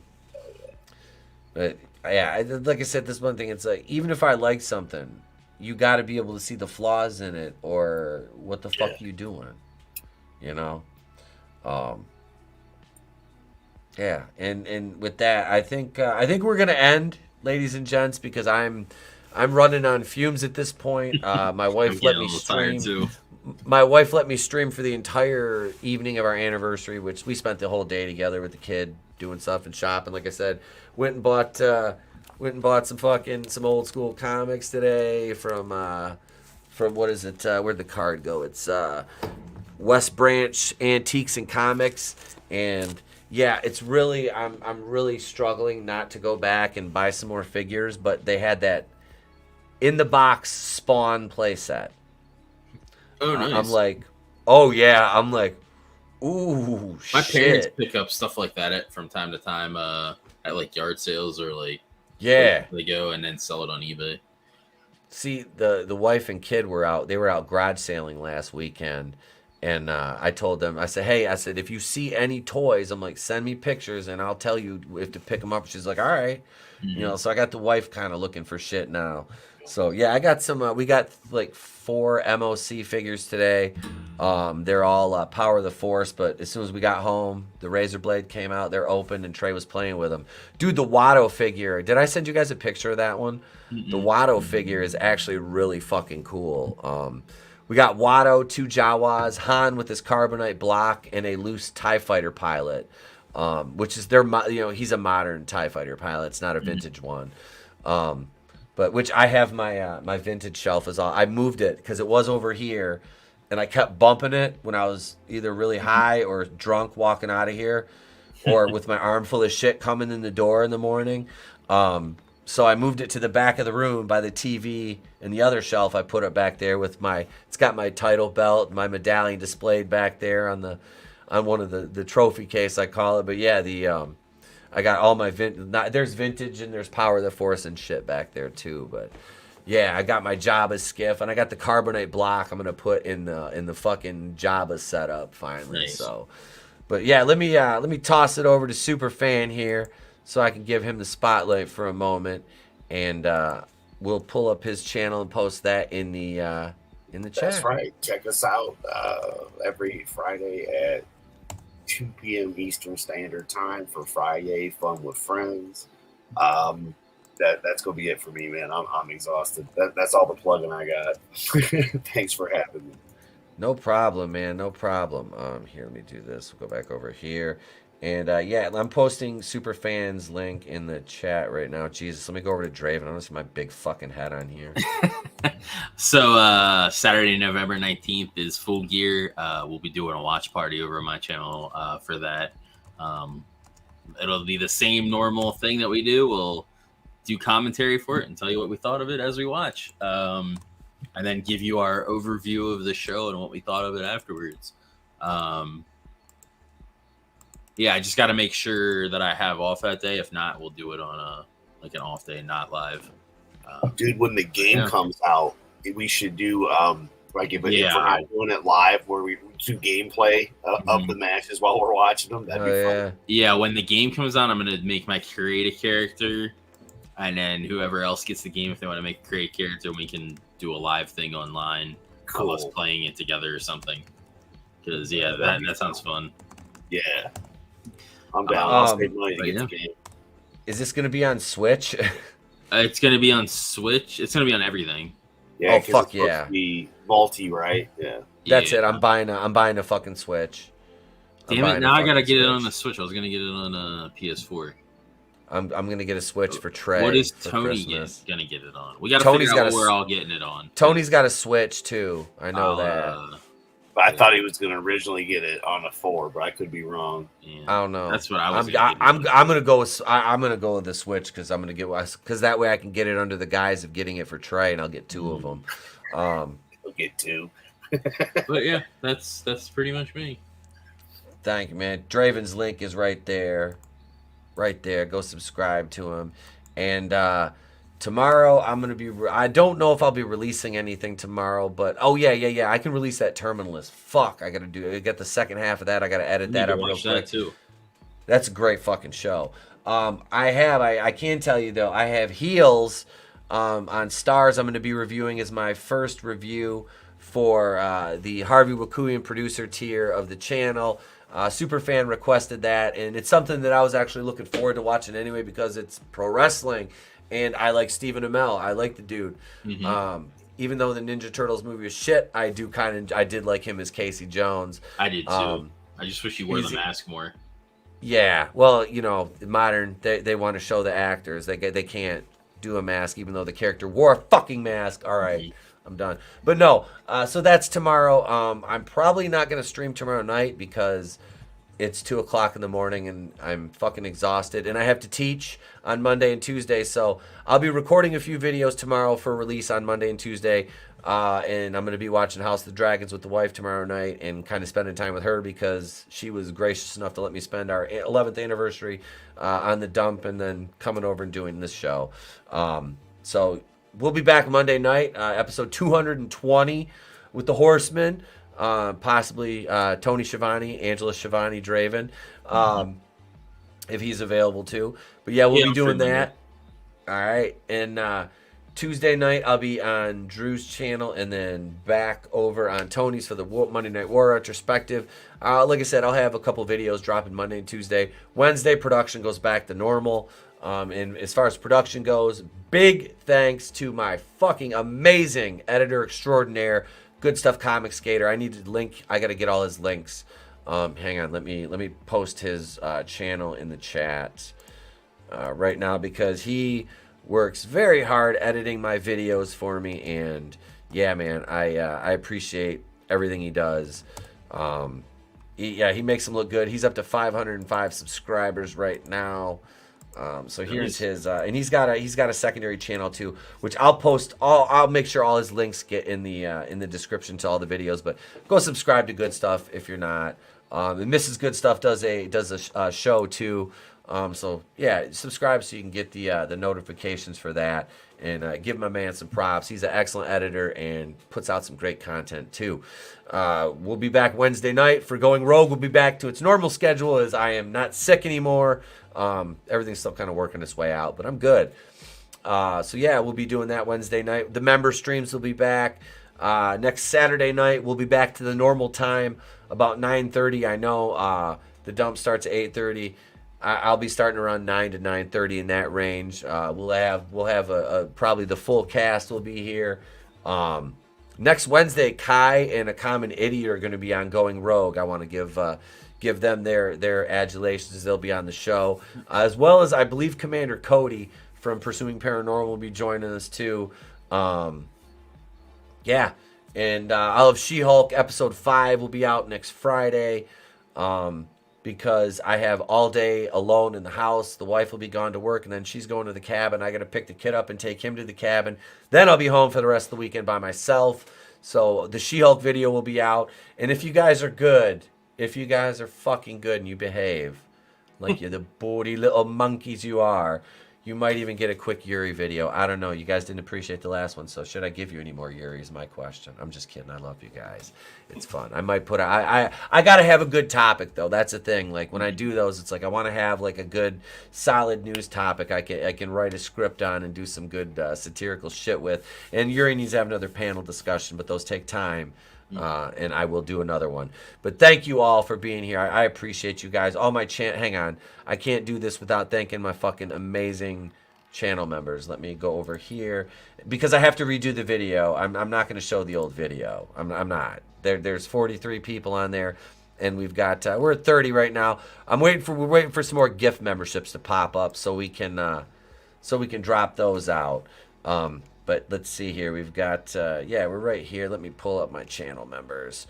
like I said, this one thing, it's like, even if I like something, you got to be able to see the flaws in it, or what the fuck you doing, you know? Yeah, and with that, I think we're gonna end, ladies and gents, because I'm running on fumes at this point. My wife let me stream. My wife let me stream for the entire evening of our anniversary, which we spent the whole day together with the kid doing stuff and shopping. Like I said, went and bought some old school comics today from what is it? Where'd the card go? It's West Branch Antiques and Comics, and yeah, it's really I'm really struggling not to go back and buy some more figures, but they had that in the box Spawn playset. Oh, nice. I'm like, oh yeah, I'm like, ooh, my shit. parents pick up stuff like that from time to time at like yard sales or like they go and then sell it on eBay. See, the wife and kid were out. They were out garage sailing last weekend. And I told them, I said, hey, if you see any toys, I'm like, send me pictures and I'll tell you if to pick them up. She's like, all right. You know, so I got the wife kind of looking for shit now. So, yeah, I got some, we got like 4 MOC figures today. They're all Power of the Force, but as soon as we got home, the Razor Blade came out. They're open and Trey was playing with them. Dude, the Watto figure, did I send you guys a picture of that one? The Watto figure is actually really fucking cool. We got Watto, 2 Jawas, Han with his carbonite block, and a loose TIE fighter pilot, which is he's a modern TIE fighter pilot. It's not a vintage one. But which I have my vintage shelf is all. I moved it because it was over here, and I kept bumping it when I was either really high or drunk walking out of here, or with my arm full of shit coming in the door in the morning. So I moved it to the back of the room by the TV, and the other shelf I put it back there with it's got my title belt, my medallion displayed back there on one of the trophy case, I call it. But yeah, I got all my there's vintage and there's Power of the Force and shit back there too. But yeah, I got my Jabba skiff and I got the carbonite block I'm gonna put in the fucking Jabba setup finally. Nice. So, but yeah, let me toss it over to Superfan here, so I can give him the spotlight for a moment, and we'll pull up his channel and post that in the chat. That's right. Check us out every Friday at 2 p.m. Eastern Standard Time for Friday Fun with Friends. That's gonna be it for me, man. I'm exhausted. That's all the plugging I got. Thanks for having me. No problem, man. No problem. Here, let me do this. We'll go back over here. And yeah, I'm posting Superfan's link in the chat right now. Jesus, let me go over to Draven. I want to see my big fucking head on here. So Saturday, November 19th is Full Gear. We'll be doing a watch party over on my channel for that. It'll be the same normal thing that we do. We'll do commentary for it and tell you what we thought of it as we watch. And then give you our overview of the show and what we thought of it afterwards. Yeah, I just got to make sure that I have off that day. If not, we'll do it on an off day, not live. Dude, when the game comes out, we should do if we're not doing it live, where we do gameplay of the matches while we're watching them. That'd be fun. Yeah, when the game comes out, I'm gonna make my create a character, and then whoever else gets the game, if they want to make a create character, we can do a live thing online. Cool. Of us playing it together or something. Because that sounds fun. Yeah. I'm down. I'll save money to get the game. Is this going to be on Switch? It's going to be on Switch. It's going to be on everything. Yeah, fuck it's supposed to be multi, right? Yeah. That's it. I'm buying a fucking Switch. Damn it! Now I gotta get it on the Switch. I was gonna get it on PS4. I'm gonna get a Switch for Trey. What is Tony gonna get it on? We gotta figure out what we're all getting it on. Tony's got a Switch too. I know that. I thought he was going to originally get it on a 4, but I could be wrong. Yeah. I don't know. That's what I was. I'm gonna go with the Switch because that way I can get it under the guise of getting it for Trey, and I'll get 2 of them. I'll get 2. But yeah, that's pretty much me. Thank you, man. Draven's link is right there. Right there. Go subscribe to him. And tomorrow I'm going to be... I don't know if I'll be releasing anything tomorrow, but... Oh, yeah. I can release that Terminalist. Fuck, I got to get the second half of that. I got to edit that up real quick. Too. That's a great fucking show. I can tell you though, I have Heels on Stars. I'm going to be reviewing as my first review for the Harvey Wakuian producer tier of the channel. Superfan requested that, and it's something that I was actually looking forward to watching anyway because it's pro wrestling, and I like Stephen Amell. I like the dude. Even though the Ninja Turtles movie is shit, I did like him as Casey Jones. I did too. I just wish he wore the mask more. Yeah, well, you know, modern they want to show the actors they can't do a mask even though the character wore a fucking mask. All right, I'm done. But no, so that's tomorrow. I'm probably not gonna stream tomorrow night because it's 2:00 in the morning and I'm fucking exhausted and I have to teach on Monday and Tuesday. So I'll be recording a few videos tomorrow for release on Monday and Tuesday. And I'm going to be watching House of the Dragons with the wife tomorrow night and kind of spending time with her because she was gracious enough to let me spend our 11th anniversary on the dump and then coming over and doing this show. So we'll be back Monday night, episode 220 with the Horsemen. Possibly Tony Schiavone, Angela Schiavone Draven, if he's available too. But yeah, we'll be doing that. All right, and Tuesday night I'll be on Drew's channel and then back over on Tony's for the Monday Night War retrospective. Like I said, I'll have a couple videos dropping Monday and Tuesday. Wednesday production goes back to normal. And as far as production goes, big thanks to my fucking amazing editor extraordinaire, Good Stuff Comic Skater. I need to link. I got to get all his links. Hang on. Let me post his channel in the chat right now because he works very hard editing my videos for me. And yeah, man, I appreciate everything he does. He makes them look good. He's up to 505 subscribers right now. So here's his, and he's got a secondary channel too, which I'll post I'll make sure all his links get in the description to all the videos, but go subscribe to Good Stuff if you're not. And Mrs. Good Stuff does a show too. So yeah, subscribe so you can get the notifications for that and give my man some props. He's an excellent editor and puts out some great content too. We'll be back Wednesday night for Going Rogue. We'll be back to its normal schedule as I am not sick anymore. Everything's still kind of working its way out, but I'm good. So yeah, we'll be doing that Wednesday night. The member streams will be back. Next Saturday night, we'll be back to the normal time, about 9:30. I know the dump starts at 8:30. I'll be starting around 9 to 9:30 in that range. We'll have a probably the full cast will be here. Next Wednesday, Kai and A Common Idiot are going to be on Going Rogue. I want to give them their adulations. They'll be on the show, as well as I believe Commander Cody from Pursuing Paranormal will be joining us too. Yeah, and I'll have She-Hulk episode 5 will be out next Friday. Because I have all day alone in the house. The wife will be gone to work, and then she's going to the cabin. I got to pick the kid up and take him to the cabin. Then I'll be home for the rest of the weekend by myself. So the She-Hulk video will be out. And if you guys are good, if you guys are fucking good and you behave like you're the booty little monkeys you are, you might even get a quick Yuri video. I don't know. You guys didn't appreciate the last one, so should I give you any more Yuri is my question. I'm just kidding. I love you guys. It's fun. I might put I got to have a good topic, though. That's the thing. Like, when I do those, it's like I want to have, like, a good, solid news topic I can write a script on and do some good satirical shit with. And Yuri needs to have another panel discussion, but those take time. And I will do another one. But thank you all for being here. I appreciate you guys. All my hang on. I can't do this without thanking my fucking amazing channel members. Let me go over here because I have to redo the video. I'm not going to show the old video. I'm not. There's 43 people on there, and we've got we're at 30 right now. We're waiting for some more gift memberships to pop up so we can drop those out. But let's see here. We've got, yeah, we're right here. Let me pull up my channel members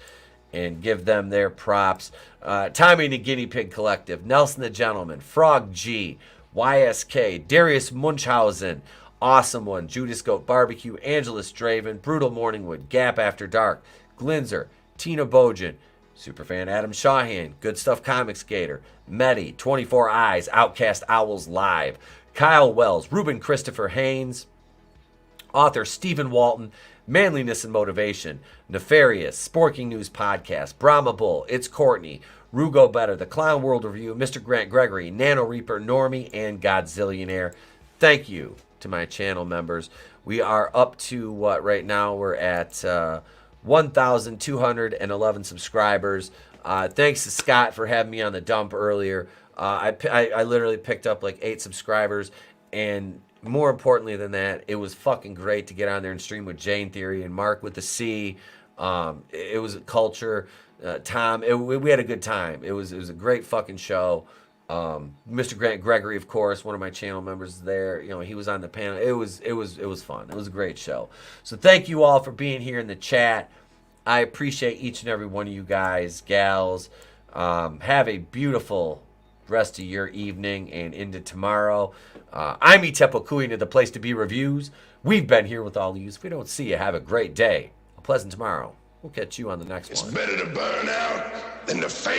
and give them their props. Tommy the Guinea Pig Collective, Nelson the Gentleman, Frog G, YSK, Darius Munchausen, Awesome One, Judas Goat Barbecue, Angelus Draven, Brutal Morningwood, Gap After Dark, Glinzer, Tina Bojan, Superfan Adam Shawhan, Good Stuff Comic Skater, Medi, 24 Eyes, Outcast Owls Live, Kyle Wells, Ruben Christopher Haynes, author Stephen Walton, Manliness and Motivation, Nefarious, Sporking News Podcast, Brahma Bull, It's Courtney, Rugo Better, The Clown World Review, Mr. Grant Gregory, Nano Reaper, Normie, and Godzillionaire. Thank you to my channel members. We are up to what right now? We're at 1,211 subscribers. Thanks to Scott for having me on the dump earlier. I literally picked up like 8 subscribers, and more importantly than that, it was fucking great to get on there and stream with Jane Theory and Mark with the C. It was a culture. Tom, we had a good time. It was a great fucking show. Mr. Grant Gregory, of course, one of my channel members there. You know, he was on the panel. It was fun. It was a great show. So thank you all for being here in the chat. I appreciate each and every one of you guys, gals. Have a beautiful rest of your evening and into tomorrow. I'm Itepo Kuina, the place to be reviews. We've been here with all of you. If we don't see you, have a great day. A pleasant tomorrow. We'll catch you on the next one. It's better to burn out than to fail.